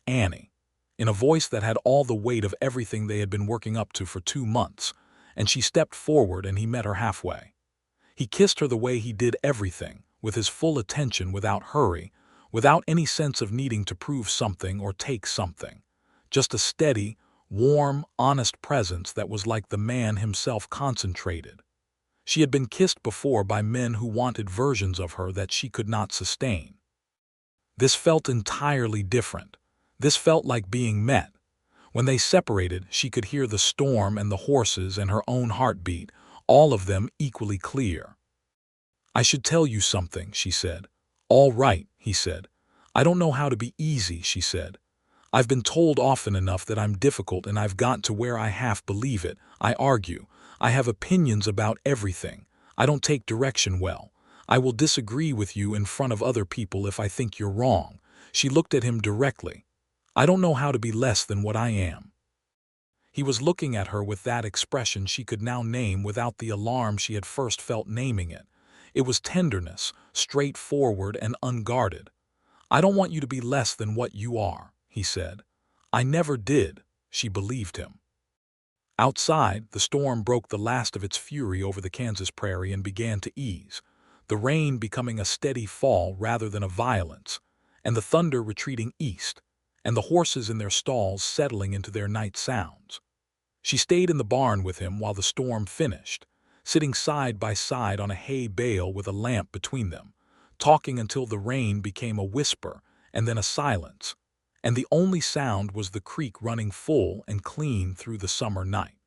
Annie, in a voice that had all the weight of everything they had been working up to for 2 months, and she stepped forward and he met her halfway. He kissed her the way he did everything, with his full attention, without hurry, without any sense of needing to prove something or take something. Just a steady, warm, honest presence that was like the man himself concentrated. She had been kissed before by men who wanted versions of her that she could not sustain. This felt entirely different. This felt like being met. When they separated, she could hear the storm and the horses and her own heartbeat, all of them equally clear. "I should tell you something," she said. "All right," he said. "I don't know how to be easy," she said. "I've been told often enough that I'm difficult, and I've got to where I half believe it. I argue. I have opinions about everything. I don't take direction well. I will disagree with you in front of other people if I think you're wrong." She looked at him directly. "I don't know how to be less than what I am." He was looking at her with that expression she could now name without the alarm she had first felt naming it. It was tenderness, straightforward and unguarded. "I don't want you to be less than what you are," he said. "I never did." She believed him. Outside, the storm broke the last of its fury over the Kansas prairie and began to ease, the rain becoming a steady fall rather than a violence, and the thunder retreating east, and the horses in their stalls settling into their night sounds. She stayed in the barn with him while the storm finished, sitting side by side on a hay bale with a lamp between them, talking until the rain became a whisper and then a silence, and the only sound was the creek running full and clean through the summer night.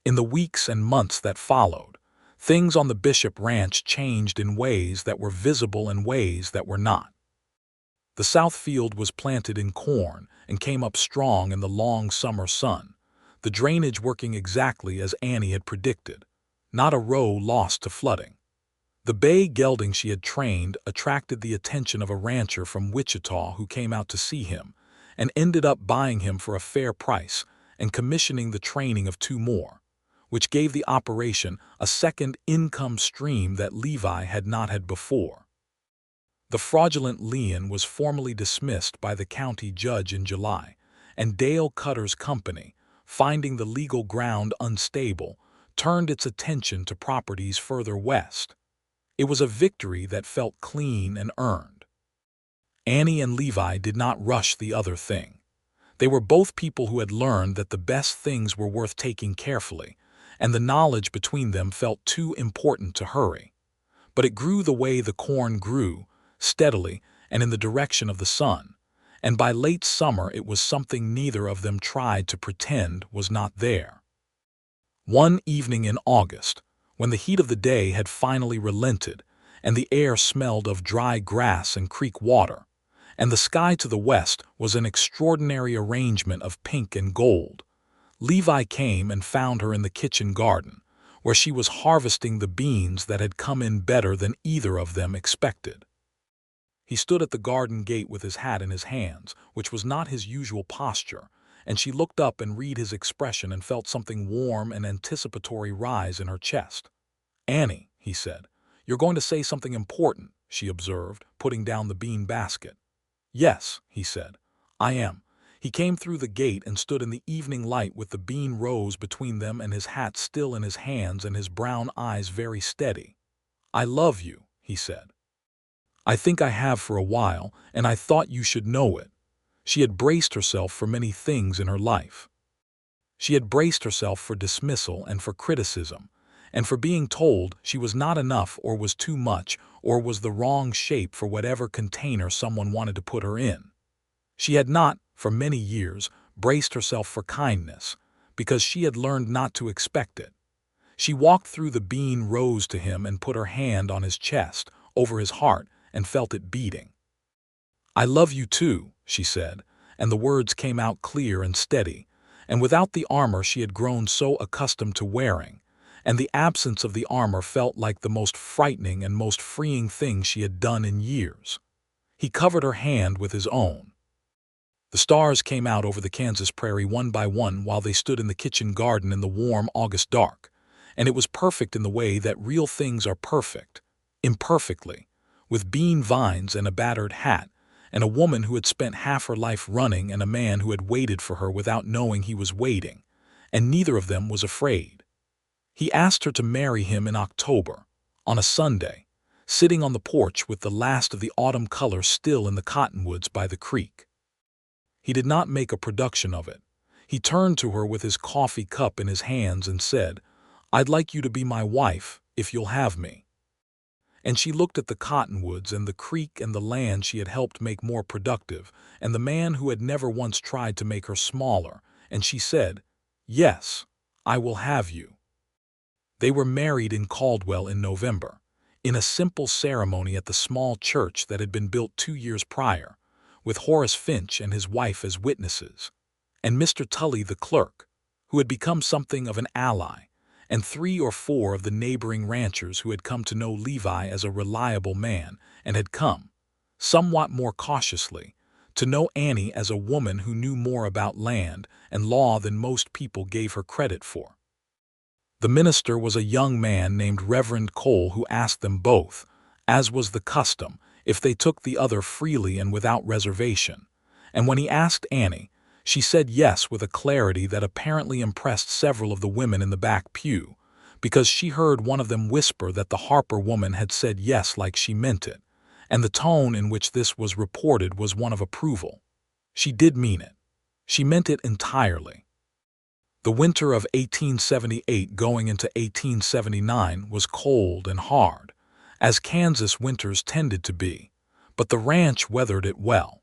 In the weeks and months that followed, things on the Bishop Ranch changed in ways that were visible and ways that were not. The south field was planted in corn and came up strong in the long summer sun, the drainage working exactly as Annie had predicted, not a row lost to flooding. The bay gelding she had trained attracted the attention of a rancher from Wichita who came out to see him and ended up buying him for a fair price and commissioning the training of 2 more, which gave the operation a second income stream that Levi had not had before. The fraudulent lien was formally dismissed by the county judge in July, and Dale Cutter's company, finding the legal ground unstable, turned its attention to properties further west. It was a victory that felt clean and earned. Annie and Levi did not rush the other thing. They were both people who had learned that the best things were worth taking carefully, and the knowledge between them felt too important to hurry. But it grew the way the corn grew, steadily and in the direction of the sun, and by late summer it was something neither of them tried to pretend was not there. One evening in August, when the heat of the day had finally relented, and the air smelled of dry grass and creek water, and the sky to the west was an extraordinary arrangement of pink and gold, Levi came and found her in the kitchen garden, where she was harvesting the beans that had come in better than either of them expected. He stood at the garden gate with his hat in his hands, which was not his usual posture, and she looked up and read his expression and felt something warm and anticipatory rise in her chest. "Annie," he said. "You're going to say something important," she observed, putting down the bean basket. "Yes," he said. "I am." He came through the gate and stood in the evening light with the bean rows between them and his hat still in his hands and his brown eyes very steady. "I love you," he said. "I think I have for a while, and I thought you should know it." She had braced herself for many things in her life. She had braced herself for dismissal and for criticism, and for being told she was not enough or was too much or was the wrong shape for whatever container someone wanted to put her in. She had not, for many years, braced herself for kindness, because she had learned not to expect it. She walked through the bean rows to him and put her hand on his chest, over his heart, and felt it beating. "I love you too," she said, and the words came out clear and steady, and without the armor she had grown so accustomed to wearing, and the absence of the armor felt like the most frightening and most freeing thing she had done in years. He covered her hand with his own. The stars came out over the Kansas prairie one by one while they stood in the kitchen garden in the warm August dark, and it was perfect in the way that real things are perfect, imperfectly, with bean vines and a battered hat, and a woman who had spent half her life running and a man who had waited for her without knowing he was waiting, and neither of them was afraid. He asked her to marry him in October, on a Sunday, sitting on the porch with the last of the autumn color still in the cottonwoods by the creek. He did not make a production of it. He turned to her with his coffee cup in his hands and said, "I'd like you to be my wife, if you'll have me." And she looked at the cottonwoods and the creek and the land she had helped make more productive, and the man who had never once tried to make her smaller, and she said, "Yes, I will have you." They were married in Caldwell in November, in a simple ceremony at the small church that had been built 2 years prior, with Horace Finch and his wife as witnesses, and Mr. Tully the clerk, who had become something of an ally, and 3 or 4 of the neighboring ranchers who had come to know Levi as a reliable man and had come, somewhat more cautiously, to know Annie as a woman who knew more about land and law than most people gave her credit for. The minister was a young man named Reverend Cole who asked them both, as was the custom, if they took the other freely and without reservation, and when he asked Annie, she said yes with a clarity that apparently impressed several of the women in the back pew, because she heard one of them whisper that the Harper woman had said yes like she meant it, and the tone in which this was reported was one of approval. She did mean it. She meant it entirely. The winter of 1878 going into 1879 was cold and hard, as Kansas winters tended to be, but the ranch weathered it well.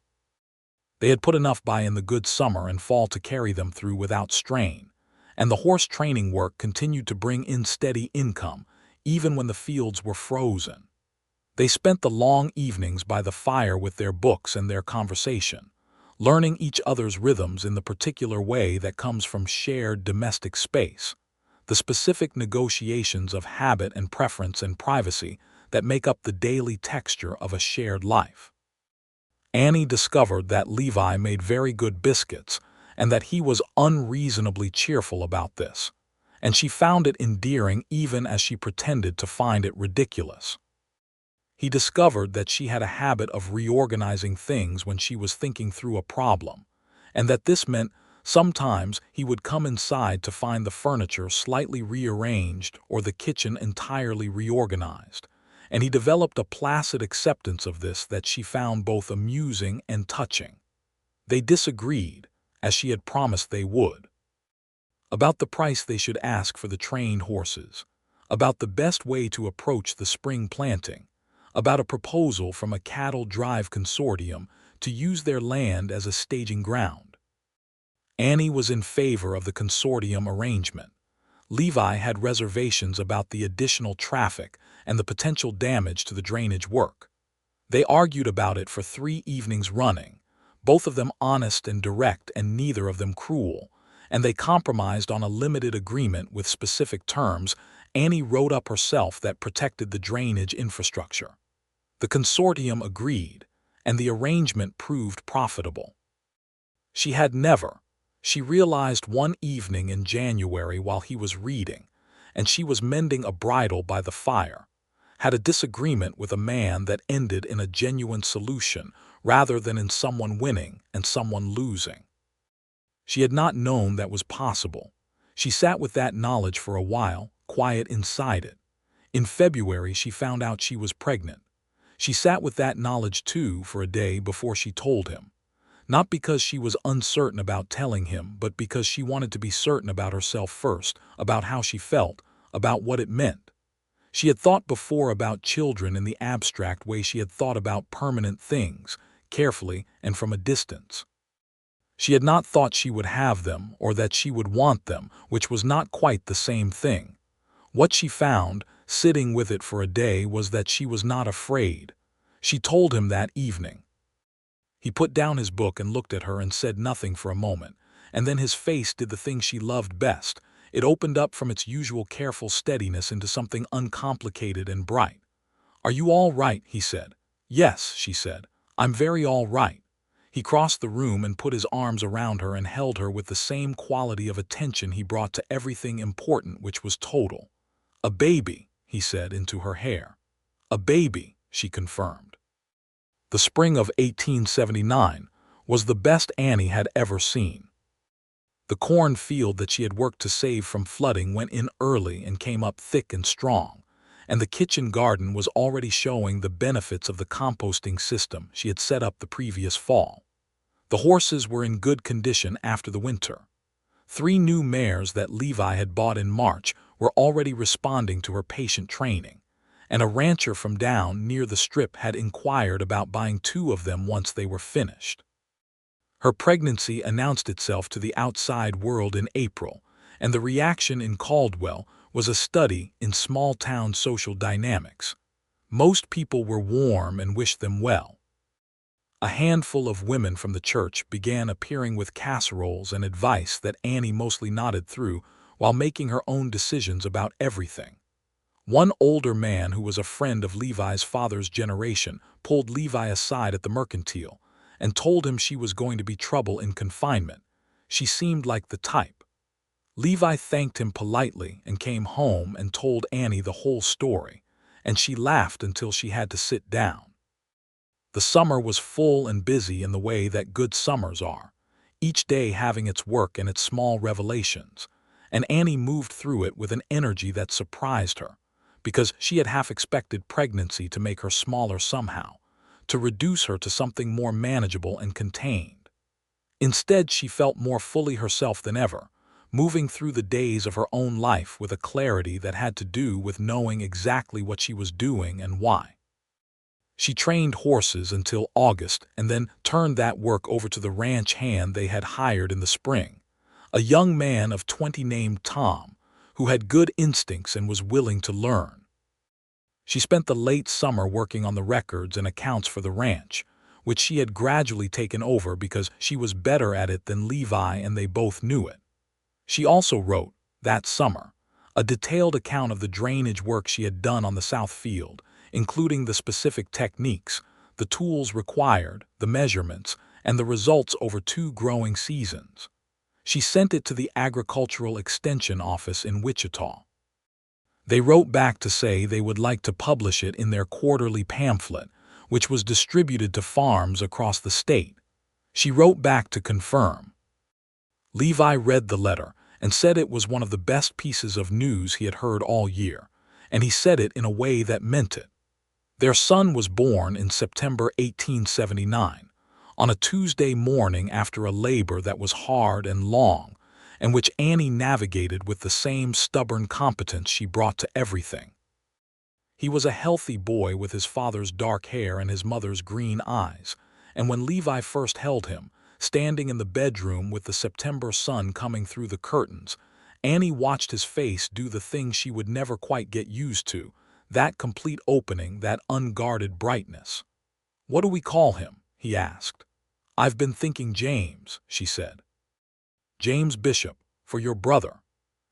They had put enough by in the good summer and fall to carry them through without strain, and the horse training work continued to bring in steady income, even when the fields were frozen. They spent the long evenings by the fire with their books and their conversation, learning each other's rhythms in the particular way that comes from shared domestic space, the specific negotiations of habit and preference and privacy that make up the daily texture of a shared life. Annie discovered that Levi made very good biscuits and that he was unreasonably cheerful about this, and she found it endearing even as she pretended to find it ridiculous. He discovered that she had a habit of reorganizing things when she was thinking through a problem, and that this meant sometimes he would come inside to find the furniture slightly rearranged or the kitchen entirely reorganized, and he developed a placid acceptance of this that she found both amusing and touching. They disagreed, as she had promised they would, about the price they should ask for the trained horses, about the best way to approach the spring planting, about a proposal from a cattle drive consortium to use their land as a staging ground. Annie was in favor of the consortium arrangement. Levi had reservations about the additional traffic and the potential damage to the drainage work. They argued about it for 3 evenings running, both of them honest and direct and neither of them cruel, and they compromised on a limited agreement with specific terms Annie wrote up herself that protected the drainage infrastructure. The consortium agreed, and the arrangement proved profitable. She realized one evening in January while he was reading, and she was mending a bridle by the fire, had a disagreement with a man that ended in a genuine solution rather than in someone winning and someone losing. She had not known that was possible. She sat with that knowledge for a while, quiet inside it. In February, she found out she was pregnant. She sat with that knowledge too for a day before she told him. Not because she was uncertain about telling him, but because she wanted to be certain about herself first, about how she felt, about what it meant. She had thought before about children in the abstract way she had thought about permanent things, carefully and from a distance. She had not thought she would have them or that she would want them, which was not quite the same thing. What she found, sitting with it for a day, was that she was not afraid. She told him that evening. He put down his book and looked at her and said nothing for a moment, and then his face did the thing she loved best. It opened up from its usual careful steadiness into something uncomplicated and bright. "Are you all right?" he said. "Yes," she said. "I'm very all right." He crossed the room and put his arms around her and held her with the same quality of attention he brought to everything important, which was total. "A baby," he said into her hair. "A baby," she confirmed. The spring of 1879 was the best Annie had ever seen. The cornfield that she had worked to save from flooding went in early and came up thick and strong, and the kitchen garden was already showing the benefits of the composting system she had set up the previous fall. The horses were in good condition after the winter. 3 new mares that Levi had bought in March were already responding to her patient training, and a rancher from down near the strip had inquired about buying 2 of them once they were finished. Her pregnancy announced itself to the outside world in April, and the reaction in Caldwell was a study in small-town social dynamics. Most people were warm and wished them well. A handful of women from the church began appearing with casseroles and advice that Annie mostly nodded through while making her own decisions about everything. One older man who was a friend of Levi's father's generation pulled Levi aside at the mercantile and told him she was going to be trouble in confinement. She seemed like the type. Levi thanked him politely and came home and told Annie the whole story, and she laughed until she had to sit down. The summer was full and busy in the way that good summers are, each day having its work and its small revelations, and Annie moved through it with an energy that surprised her, because she had half expected pregnancy to make her smaller somehow, to reduce her to something more manageable and contained. Instead, she felt more fully herself than ever, moving through the days of her own life with a clarity that had to do with knowing exactly what she was doing and why. She trained horses until August and then turned that work over to the ranch hand they had hired in the spring, a young man of 20 named Tom, who had good instincts and was willing to learn. She spent the late summer working on the records and accounts for the ranch, which she had gradually taken over because she was better at it than Levi and they both knew it. She also wrote, that summer, a detailed account of the drainage work she had done on the south field, including the specific techniques, the tools required, the measurements, and the results over 2 growing seasons. She sent it to the Agricultural Extension Office in Wichita. They wrote back to say they would like to publish it in their quarterly pamphlet, which was distributed to farms across the state. She wrote back to confirm. Levi read the letter and said it was one of the best pieces of news he had heard all year, and he said it in a way that meant it. Their son was born in September 1879, on a Tuesday morning after a labor that was hard and long, and which Annie navigated with the same stubborn competence she brought to everything. He was a healthy boy with his father's dark hair and his mother's green eyes, and when Levi first held him, standing in the bedroom with the September sun coming through the curtains, Annie watched his face do the thing she would never quite get used to, that complete opening, that unguarded brightness. "What do we call him?" he asked. "I've been thinking James," she said. "James Bishop, for your brother."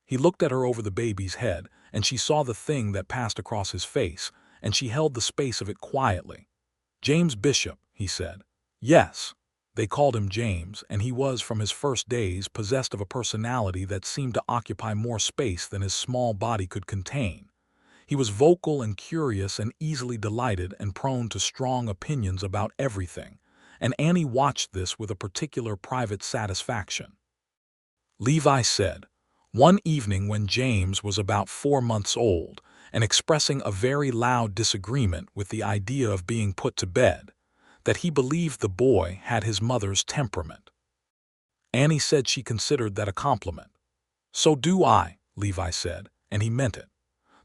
He looked at her over the baby's head, and she saw the thing that passed across his face, and she held the space of it quietly. "James Bishop," he said. "Yes." They called him James, and he was, from his first days, possessed of a personality that seemed to occupy more space than his small body could contain. He was vocal and curious and easily delighted and prone to strong opinions about everything, and Annie watched this with a particular private satisfaction. Levi said, one evening when James was about 4 months old, and expressing a very loud disagreement with the idea of being put to bed, that he believed the boy had his mother's temperament. Annie said she considered that a compliment. "So do I," Levi said, and he meant it.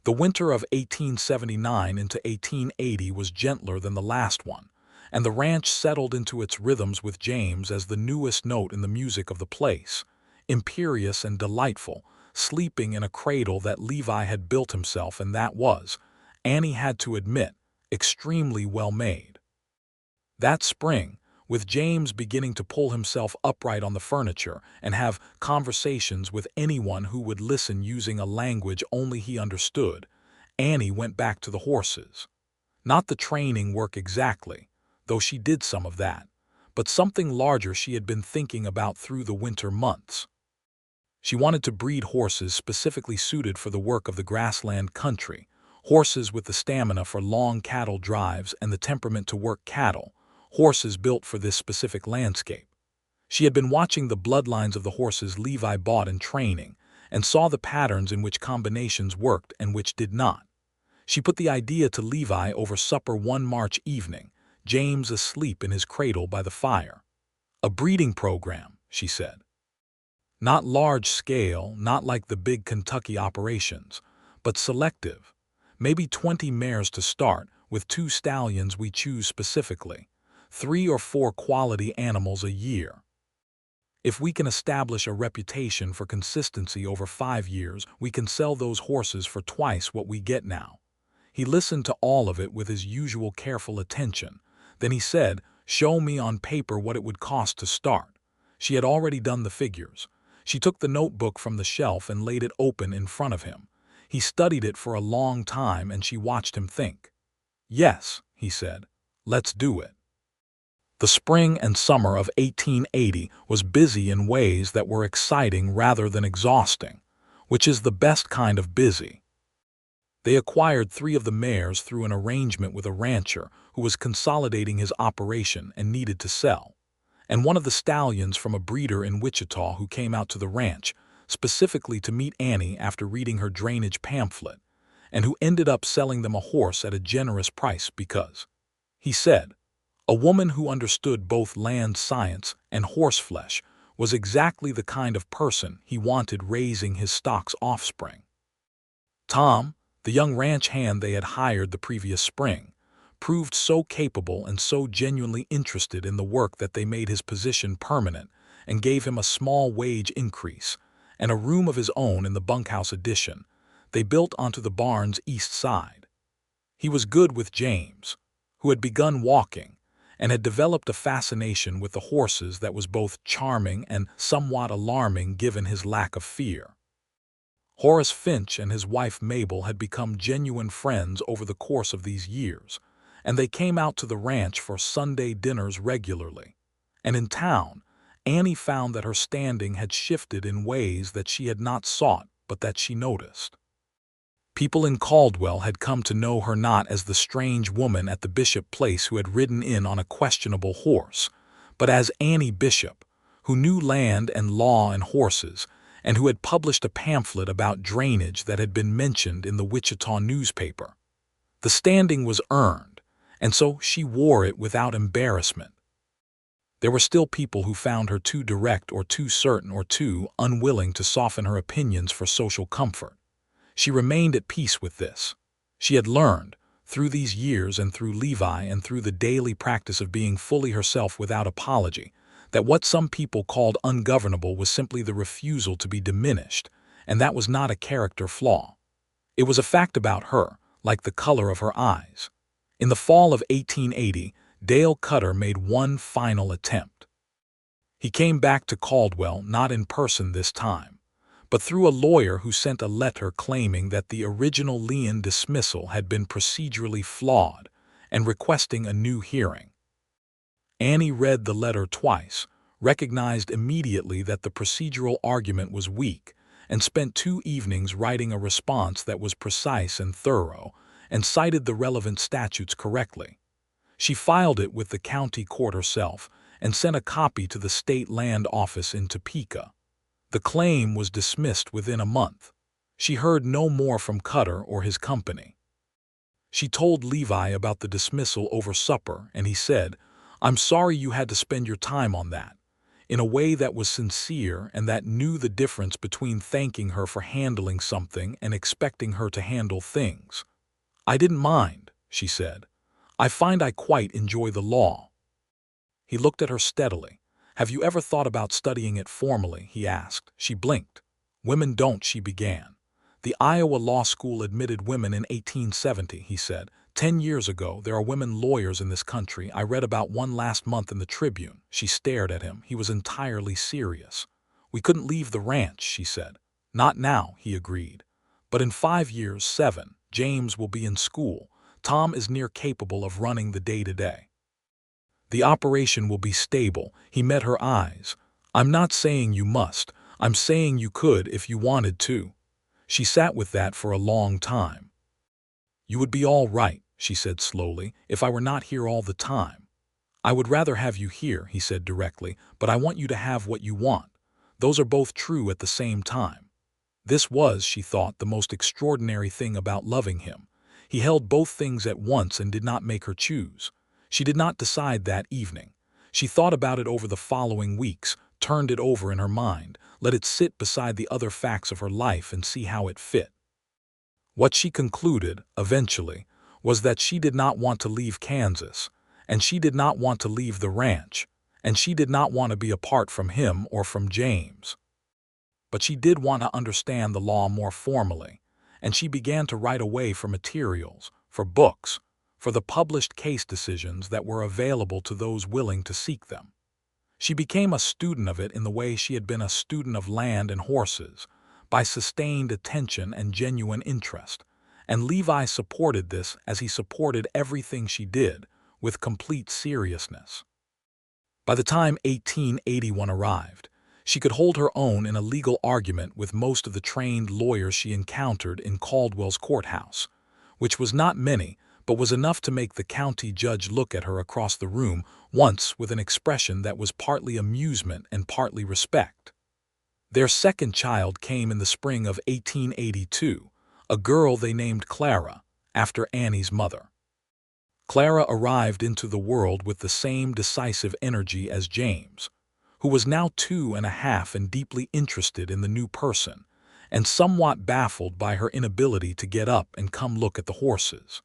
The winter of 1879 into 1880 was gentler than the last one, and the ranch settled into its rhythms with James as the newest note in the music of the place, imperious and delightful, sleeping in a cradle that Levi had built himself, and that was, Annie had to admit, extremely well made. That spring, with James beginning to pull himself upright on the furniture and have conversations with anyone who would listen using a language only he understood, Annie went back to the horses. Not the training work exactly, though she did some of that, but something larger she had been thinking about through the winter months. She wanted to breed horses specifically suited for the work of the grassland country, horses with the stamina for long cattle drives and the temperament to work cattle, horses built for this specific landscape. She had been watching the bloodlines of the horses Levi bought in training, and saw the patterns in which combinations worked and which did not. She put the idea to Levi over supper one March evening, James asleep in his cradle by the fire. "A breeding program," she said. "Not large scale, not like the big Kentucky operations, but selective. Maybe 20 mares to start, with 2 stallions we choose specifically. 3 or 4 quality animals a year. If we can establish a reputation for consistency over 5 years, we can sell those horses for twice what we get now." He listened to all of it with his usual careful attention. Then he said, "Show me on paper what it would cost to start." She had already done the figures. She took the notebook from the shelf and laid it open in front of him. He studied it for a long time, and she watched him think. "Yes," he said, "let's do it." The spring and summer of 1880 was busy in ways that were exciting rather than exhausting, which is the best kind of busy. They acquired 3 of the mares through an arrangement with a rancher who was consolidating his operation and needed to sell, and 1 of the stallions from a breeder in Wichita who came out to the ranch specifically to meet Annie after reading her drainage pamphlet, and who ended up selling them a horse at a generous price because, he said, a woman who understood both land science and horseflesh was exactly the kind of person he wanted raising his stock's offspring. Tom, the young ranch hand they had hired the previous spring, proved so capable and so genuinely interested in the work that they made his position permanent and gave him a small wage increase and a room of his own in the bunkhouse addition they built onto the barn's east side. He was good with James, who had begun walking and had developed a fascination with the horses that was both charming and somewhat alarming given his lack of fear. Horace Finch and his wife Mabel had become genuine friends over the course of these years, and they came out to the ranch for Sunday dinners regularly. And in town, Annie found that her standing had shifted in ways that she had not sought but that she noticed. People in Caldwell had come to know her not as the strange woman at the Bishop place who had ridden in on a questionable horse, but as Annie Bishop, who knew land and law and horses, and who had published a pamphlet about drainage that had been mentioned in the Wichita newspaper. The standing was earned, and so she wore it without embarrassment. There were still people who found her too direct or too certain or too unwilling to soften her opinions for social comfort. She remained at peace with this. She had learned, through these years and through Levi and through the daily practice of being fully herself without apology, that what some people called ungovernable was simply the refusal to be diminished, and that was not a character flaw. It was a fact about her, like the color of her eyes. In the fall of 1880, Dale Cutter made one final attempt. He came back to Caldwell, not in person this time, but through a lawyer who sent a letter claiming that the original lien dismissal had been procedurally flawed and requesting a new hearing. Annie read the letter twice, recognized immediately that the procedural argument was weak, and spent 2 evenings writing a response that was precise and thorough, and cited the relevant statutes correctly. She filed it with the county court herself and sent a copy to the state land office in Topeka. The claim was dismissed within a month. She heard no more from Cutter or his company. She told Levi about the dismissal over supper, and he said, "I'm sorry you had to spend your time on that," in a way that was sincere and that knew the difference between thanking her for handling something and expecting her to handle things. "I didn't mind," she said. "I find I quite enjoy the law." He looked at her steadily. "Have you ever thought about studying it formally?" he asked. She blinked. "Women don't," she began. "The Iowa Law School admitted women in 1870, he said. 10 years ago, there are women lawyers in this country. I read about one last month in the Tribune." She stared at him. He was entirely serious. "We couldn't leave the ranch," she said. "Not now," he agreed. "But in 5 years, 7, James will be in school. Tom is near capable of running the day-to-day. The operation will be stable." He met her eyes. "I'm not saying you must. I'm saying you could if you wanted to." She sat with that for a long time. "You would be all right," she said slowly, "if I were not here all the time." "I would rather have you here," he said directly, "but I want you to have what you want. Those are both true at the same time." This was, she thought, the most extraordinary thing about loving him. He held both things at once and did not make her choose. She did not decide that evening. She thought about it over the following weeks, turned it over in her mind, let it sit beside the other facts of her life and see how it fit. What she concluded, eventually, was that she did not want to leave Kansas, and she did not want to leave the ranch, and she did not want to be apart from him or from James. But she did want to understand the law more formally, and she began to write away for materials, for books, for the published case decisions that were available to those willing to seek them. She became a student of it in the way she had been a student of land and horses, by sustained attention and genuine interest, and Levi supported this as he supported everything she did, with complete seriousness. By the time 1881 arrived, she could hold her own in a legal argument with most of the trained lawyers she encountered in Caldwell's courthouse, which was not many, but was enough to make the county judge look at her across the room once with an expression that was partly amusement and partly respect. Their second child came in the spring of 1882, a girl they named Clara, after Annie's mother. Clara arrived into the world with the same decisive energy as James, who was now 2.5 and deeply interested in the new person, and somewhat baffled by her inability to get up and come look at the horses.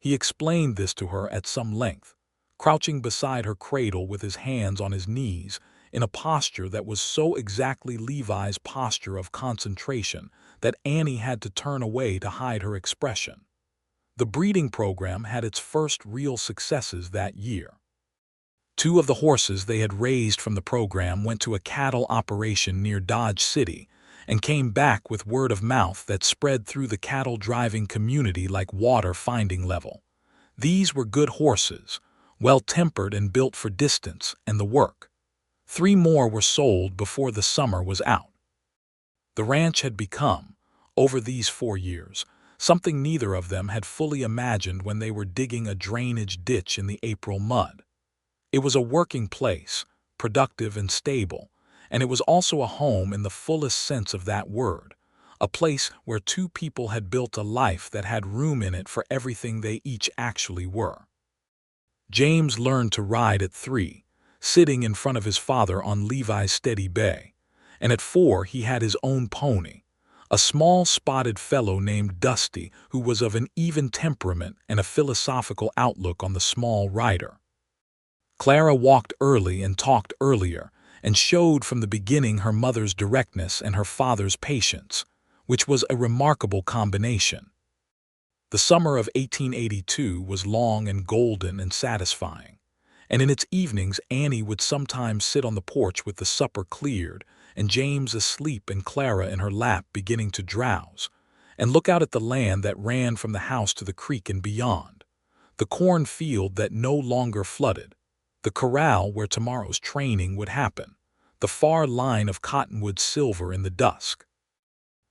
He explained this to her at some length, crouching beside her cradle with his hands on his knees, in a posture that was so exactly Levi's posture of concentration that Annie had to turn away to hide her expression. The breeding program had its first real successes that year. 2 of the horses they had raised from the program went to a cattle operation near Dodge City and came back with word of mouth that spread through the cattle-driving community like water finding level. These were good horses, well-tempered and built for distance and the work. 3 more were sold before the summer was out. The ranch had become, over these 4 years, something neither of them had fully imagined when they were digging a drainage ditch in the April mud. It was a working place, productive and stable, and it was also a home in the fullest sense of that word, a place where 2 people had built a life that had room in it for everything they each actually were. James learned to ride at 3, sitting in front of his father on Levi's steady bay, and at 4 he had his own pony, a small spotted fellow named Dusty who was of an even temperament and a philosophical outlook on the small rider. Clara walked early and talked earlier, and showed from the beginning her mother's directness and her father's patience, which was a remarkable combination. The summer of 1882 was long and golden and satisfying, and in its evenings Annie would sometimes sit on the porch with the supper cleared and James asleep and Clara in her lap beginning to drowse, and look out at the land that ran from the house to the creek and beyond, the cornfield that no longer flooded, the corral where tomorrow's training would happen, the far line of cottonwood silver in the dusk.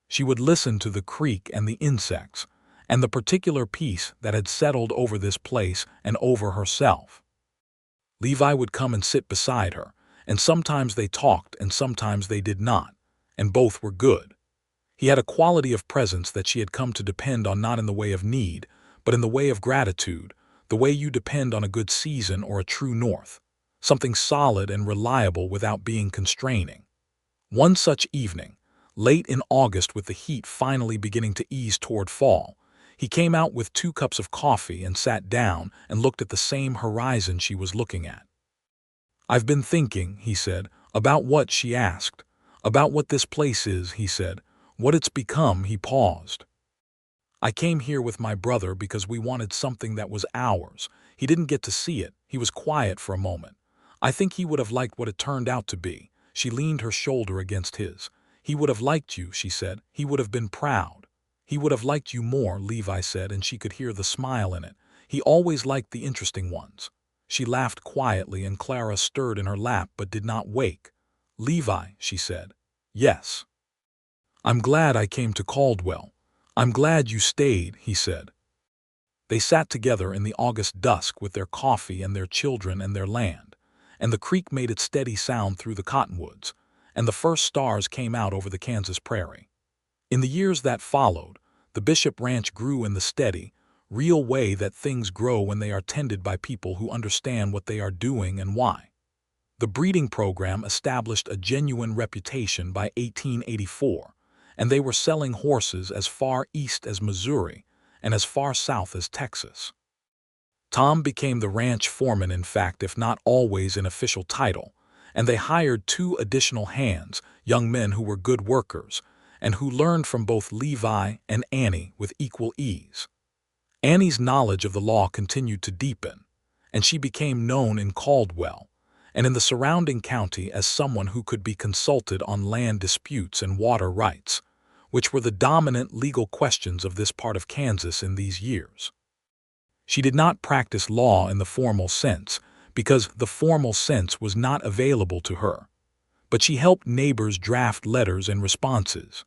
She would listen to the creek and the insects, and the particular peace that had settled over this place and over herself. Levi would come and sit beside her, and sometimes they talked and sometimes they did not, and both were good. He had a quality of presence that she had come to depend on, not in the way of need, but in the way of gratitude, the way you depend on a good season or a true north, something solid and reliable without being constraining. One such evening, late in August with the heat finally beginning to ease toward fall, he came out with 2 cups of coffee and sat down and looked at the same horizon she was looking at. "I've been thinking," he said. "About what?" she asked. "About what this place is," he said. "What it's become." He paused. "I came here with my brother because we wanted something that was ours. He didn't get to see it." He was quiet for a moment. "I think he would have liked what it turned out to be." She leaned her shoulder against his. "He would have liked you," she said. "He would have been proud." "He would have liked you more," Levi said, and she could hear the smile in it. "He always liked the interesting ones." She laughed quietly, and Clara stirred in her lap but did not wake. "Levi," she said. "Yes." "I'm glad I came to Caldwell." "I'm glad you stayed," he said. They sat together in the August dusk with their coffee and their children and their land, and the creek made its steady sound through the cottonwoods, and the first stars came out over the Kansas prairie. In the years that followed, the Bishop Ranch grew in the steady, real way that things grow when they are tended by people who understand what they are doing and why. The breeding program established a genuine reputation by 1884, and they were selling horses as far east as Missouri and as far south as Texas. Tom became the ranch foreman, in fact, if not always an official title, and they hired 2 additional hands, young men who were good workers, and who learned from both Levi and Annie with equal ease. Annie's knowledge of the law continued to deepen, and she became known in Caldwell and in the surrounding county as someone who could be consulted on land disputes and water rights, which were the dominant legal questions of this part of Kansas in these years. She did not practice law in the formal sense, because the formal sense was not available to her, but she helped neighbors draft letters and responses.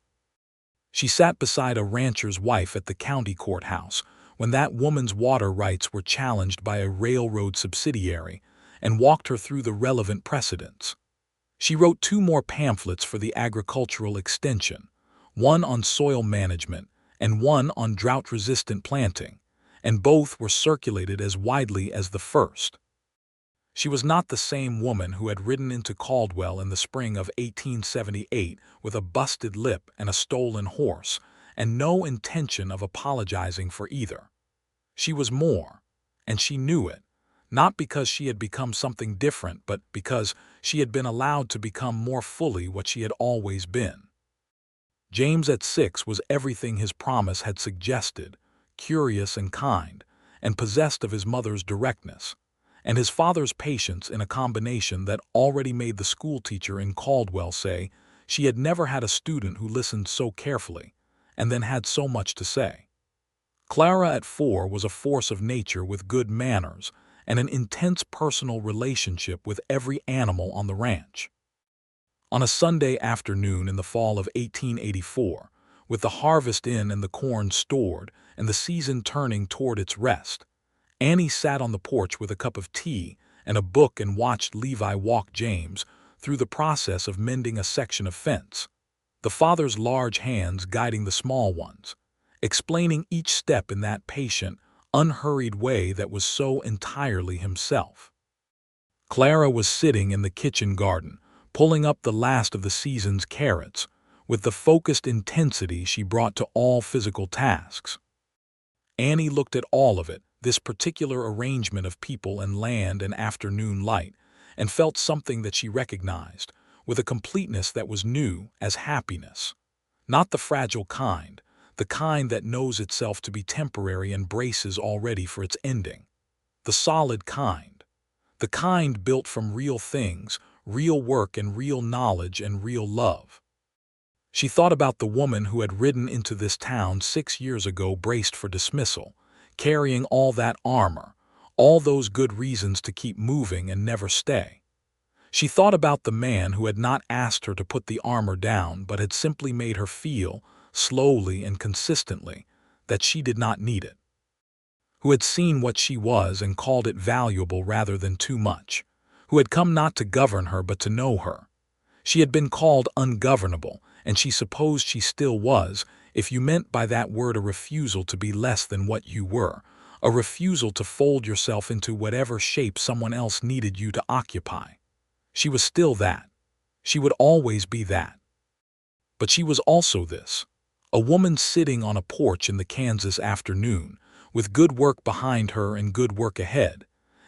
She sat beside a rancher's wife at the county courthouse when that woman's water rights were challenged by a railroad subsidiary and walked her through the relevant precedents. She wrote 2 more pamphlets for the agricultural extension, one on soil management and one on drought-resistant planting, and both were circulated as widely as the first. She was not the same woman who had ridden into Caldwell in the spring of 1878 with a busted lip and a stolen horse, and no intention of apologizing for either. She was more, and she knew it, not because she had become something different, but because she had been allowed to become more fully what she had always been. James at 6 was everything his promise had suggested, curious and kind, and possessed of his mother's directness, and his father's patience in a combination that already made the schoolteacher in Caldwell say she had never had a student who listened so carefully and then had so much to say. Clara at 4 was a force of nature with good manners and an intense personal relationship with every animal on the ranch. On a Sunday afternoon in the fall of 1884, with the harvest in and the corn stored and the season turning toward its rest, Annie sat on the porch with a cup of tea and a book and watched Levi walk James through the process of mending a section of fence, the father's large hands guiding the small ones, explaining each step in that patient, unhurried way that was so entirely himself. Clara was sitting in the kitchen garden, pulling up the last of the season's carrots, with the focused intensity she brought to all physical tasks. Annie looked at all of it, this particular arrangement of people and land and afternoon light, and felt something that she recognized, with a completeness that was new as happiness. Not the fragile kind, the kind that knows itself to be temporary and braces already for its ending. The solid kind. The kind built from real things, real work and real knowledge and real love. She thought about the woman who had ridden into this town 6 years ago braced for dismissal, carrying all that armor, all those good reasons to keep moving and never stay. She thought about the man who had not asked her to put the armor down but had simply made her feel, slowly and consistently, that she did not need it. Who had seen what she was and called it valuable rather than too much. Who had come not to govern her but to know her. She had been called ungovernable, and she supposed she still was, if you meant by that word a refusal to be less than what you were, a refusal to fold yourself into whatever shape someone else needed you to occupy. She was still that. She would always be that. But she was also this: a woman sitting on a porch in the Kansas afternoon, with good work behind her and good work ahead,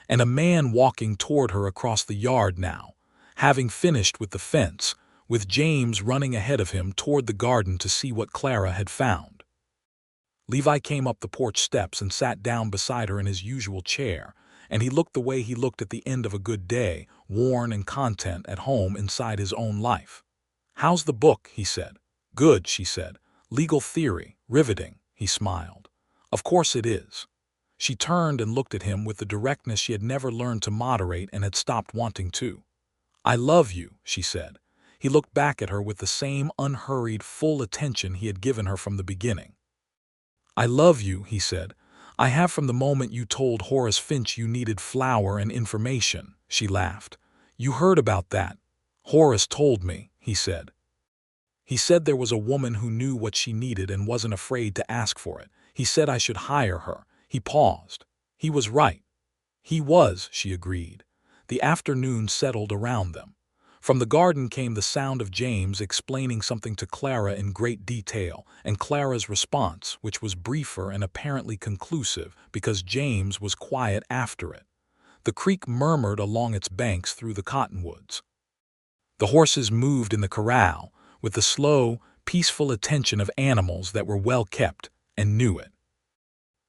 and a man walking toward her across the yard now, having finished with the fence, with James running ahead of him toward the garden to see what Clara had found. Levi came up the porch steps and sat down beside her in his usual chair, and he looked the way he looked at the end of a good day, worn and content at home inside his own life. "How's the book?" he said. "Good," she said. "Legal theory, riveting," he smiled. "Of course it is." She turned and looked at him with the directness she had never learned to moderate and had stopped wanting to. "I love you," she said. He looked back at her with the same unhurried, full attention he had given her from the beginning. "I love you," he said. "I have from the moment you told Horace Finch you needed flour and information," she laughed. "You heard about that." "Horace told me," he said. "He said there was a woman who knew what she needed and wasn't afraid to ask for it. He said I should hire her." He paused. He was right. He was, she agreed. The afternoon settled around them. From the garden came the sound of James explaining something to Clara in great detail, and Clara's response, which was briefer and apparently conclusive because James was quiet after it. The creek murmured along its banks through the cottonwoods. The horses moved in the corral, with the slow, peaceful attention of animals that were well kept and knew it.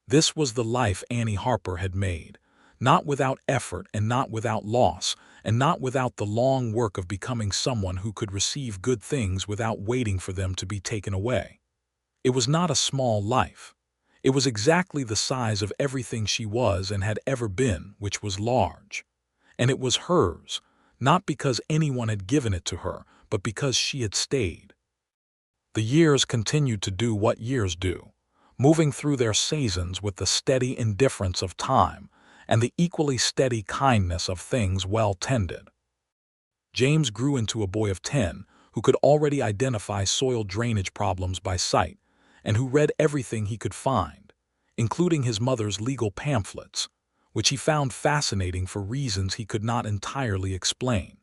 This was the life Annie Harper had made, not without effort and not without loss, and not without the long work of becoming someone who could receive good things without waiting for them to be taken away. It was not a small life. It was exactly the size of everything she was and had ever been, which was large. And it was hers, not because anyone had given it to her, but because she had stayed. The years continued to do what years do, moving through their seasons with the steady indifference of time and the equally steady kindness of things well tended. James grew into a boy of 10 who could already identify soil drainage problems by sight and who read everything he could find, including his mother's legal pamphlets, which he found fascinating for reasons he could not entirely explain.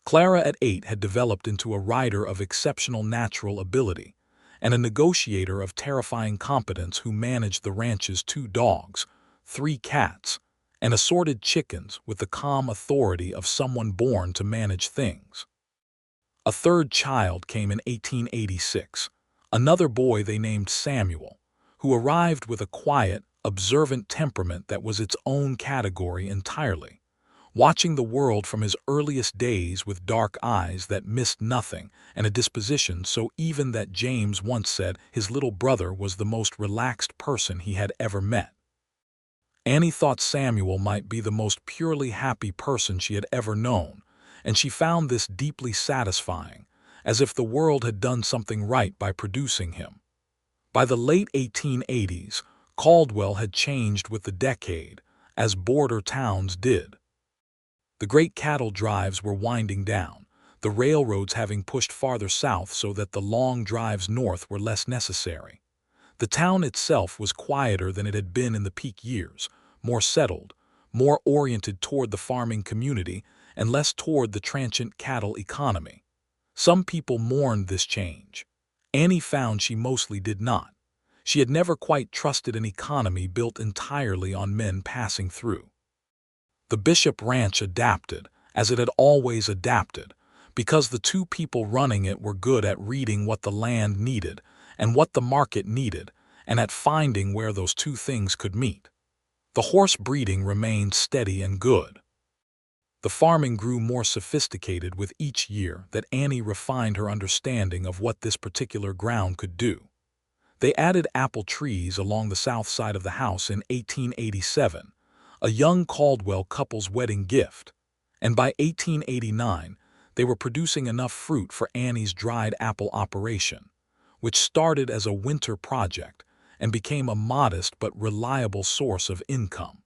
Clara at 8 had developed into a rider of exceptional natural ability and a negotiator of terrifying competence who managed the ranch's 2 dogs, 3 cats, and assorted chickens with the calm authority of someone born to manage things. A third child came in 1886, another boy they named Samuel, who arrived with a quiet, observant temperament that was its own category entirely, watching the world from his earliest days with dark eyes that missed nothing and a disposition so even that James once said his little brother was the most relaxed person he had ever met. Annie thought Samuel might be the most purely happy person she had ever known, and she found this deeply satisfying, as if the world had done something right by producing him. By the late 1880s, Caldwell had changed with the decade, as border towns did. The great cattle drives were winding down, the railroads having pushed farther south so that the long drives north were less necessary. The town itself was quieter than it had been in the peak years, more settled, more oriented toward the farming community, and less toward the transient cattle economy. Some people mourned this change. Annie found she mostly did not. She had never quite trusted an economy built entirely on men passing through. The Bishop Ranch adapted, as it had always adapted, because the 2 people running it were good at reading what the land needed and what the market needed, and at finding where those 2 things could meet. The horse breeding remained steady and good. The farming grew more sophisticated with each year that Annie refined her understanding of what this particular ground could do. They added apple trees along the south side of the house in 1887, a young Caldwell couple's wedding gift, and by 1889 they were producing enough fruit for Annie's dried apple operation, which started as a winter project and became a modest but reliable source of income.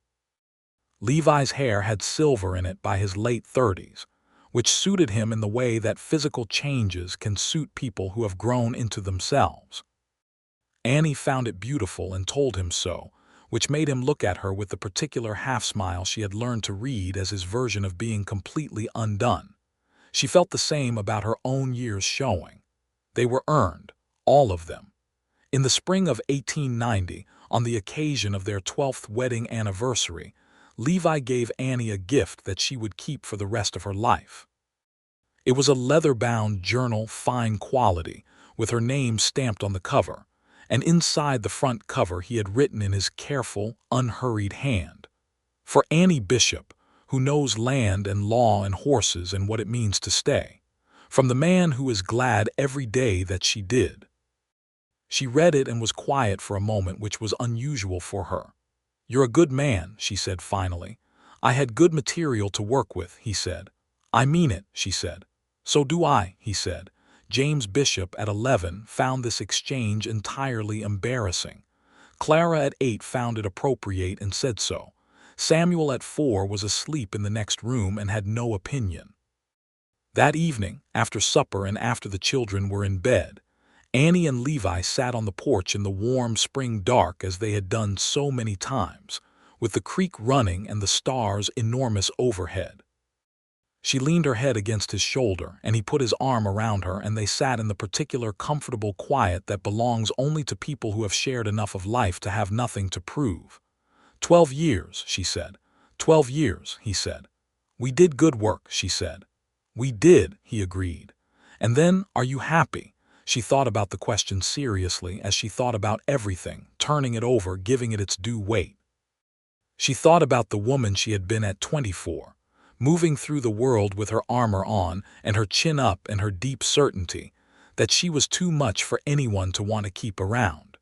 Levi's hair had silver in it by his late 30s, which suited him in the way that physical changes can suit people who have grown into themselves. Annie found it beautiful and told him so, which made him look at her with the particular half-smile she had learned to read as his version of being completely undone. She felt the same about her own years showing. They were earned, all of them. In the spring of 1890, on the occasion of their 12th wedding anniversary, Levi gave Annie a gift that she would keep for the rest of her life. It was a leather-bound journal, fine quality, with her name stamped on the cover, and inside the front cover he had written in his careful, unhurried hand, "For Annie Bishop, who knows land and law and horses and what it means to stay, from the man who is glad every day that she did." She read it and was quiet for a moment, which was unusual for her. "You're a good man," she said finally. "I had good material to work with," he said. "I mean it," she said. "So do I," he said. James Bishop at 11 found this exchange entirely embarrassing. Clara at 8 found it appropriate and said so. Samuel at 4 was asleep in the next room and had no opinion. That evening, after supper and after the children were in bed, Annie and Levi sat on the porch in the warm spring dark as they had done so many times, with the creek running and the stars enormous overhead. She leaned her head against his shoulder, and he put his arm around her, and they sat in the particular comfortable quiet that belongs only to people who have shared enough of life to have nothing to prove. 12 years, she said. 12 years, he said. We did good work, she said. We did, he agreed. And then, are you happy? She thought about the question seriously, as she thought about everything, turning it over, giving it its due weight. She thought about the woman she had been at 24, moving through the world with her armor on and her chin up and her deep certainty that she was too much for anyone to want to keep around.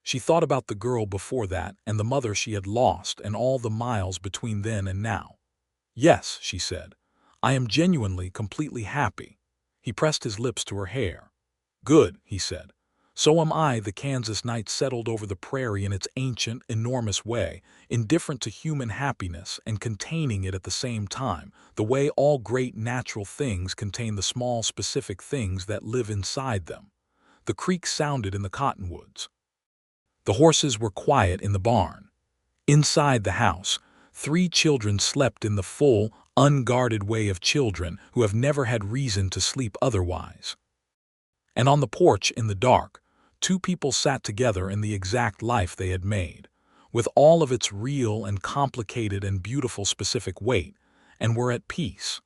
She thought about the girl before that and the mother she had lost and all the miles between then and now. "Yes," she said, "I am genuinely, completely happy." He pressed his lips to her hair. "Good," he said. "So am I." The Kansas night settled over the prairie in its ancient, enormous way, indifferent to human happiness and containing it at the same time, the way all great natural things contain the small specific things that live inside them. The creek sounded in the cottonwoods. The horses were quiet in the barn. Inside the house, 3 children slept in the full, unguarded way of children who have never had reason to sleep otherwise. And on the porch in the dark, 2 people sat together in the exact life they had made, with all of its real and complicated and beautiful specific weight, and were at peace.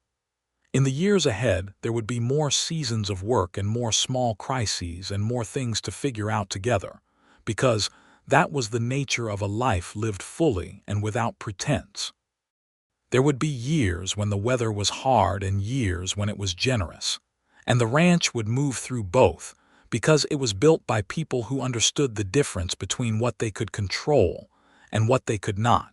In the years ahead, there would be more seasons of work and more small crises and more things to figure out together, because that was the nature of a life lived fully and without pretense. There would be years when the weather was hard and years when it was generous, and the ranch would move through both, because it was built by people who understood the difference between what they could control and what they could not.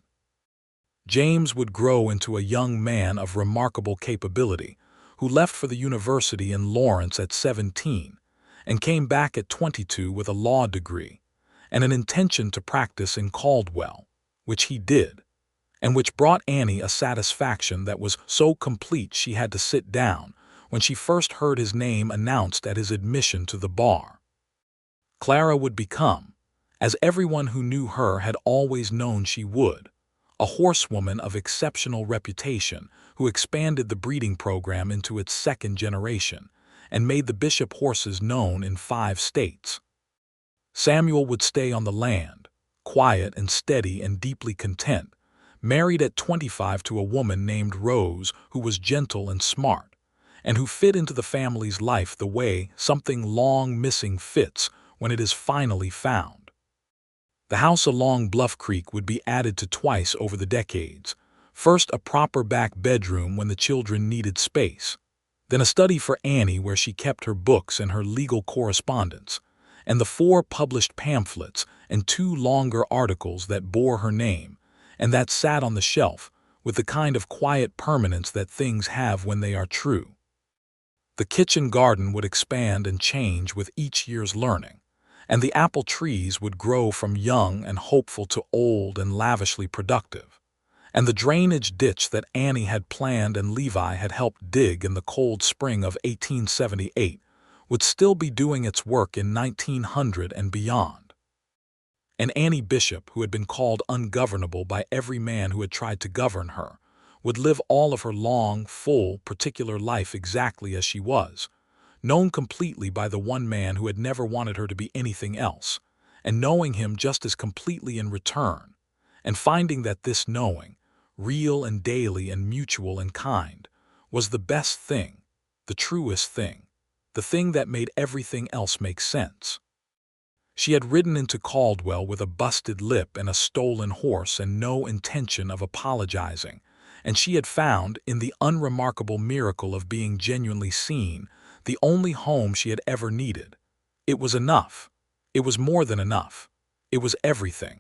James would grow into a young man of remarkable capability, who left for the university in Lawrence at 17 and came back at 22 with a law degree and an intention to practice in Caldwell, which he did, and which brought Annie a satisfaction that was so complete she had to sit down when she first heard his name announced at his admission to the bar. Clara would become, as everyone who knew her had always known she would, a horsewoman of exceptional reputation who expanded the breeding program into its 2nd generation and made the Bishop horses known in 5 states. Samuel would stay on the land, quiet and steady and deeply content, married at 25 to a woman named Rose who was gentle and smart, and who fit into the family's life the way something long missing fits when it is finally found. The house along Bluff Creek would be added to twice over the decades, First, a proper back bedroom when the children needed space. Then a study for Annie where she kept her books and her legal correspondence, and the 4 published pamphlets and 2 longer articles that bore her name, and that sat on the shelf with the kind of quiet permanence that things have when they are true. The kitchen garden would expand and change with each year's learning, and the apple trees would grow from young and hopeful to old and lavishly productive. And the drainage ditch that Annie had planned and Levi had helped dig in the cold spring of 1878 would still be doing its work in 1900 and beyond. And Annie Bishop, who had been called ungovernable by every man who had tried to govern her, would live all of her long, full, particular life exactly as she was, known completely by the one man who had never wanted her to be anything else, and knowing him just as completely in return, and finding that this knowing, real and daily and mutual and kind, was the best thing, the truest thing, the thing that made everything else make sense. She had ridden into Caldwell with a busted lip and a stolen horse and no intention of apologizing, and she had found, in the unremarkable miracle of being genuinely seen, the only home she had ever needed. It was enough. It was more than enough. It was everything.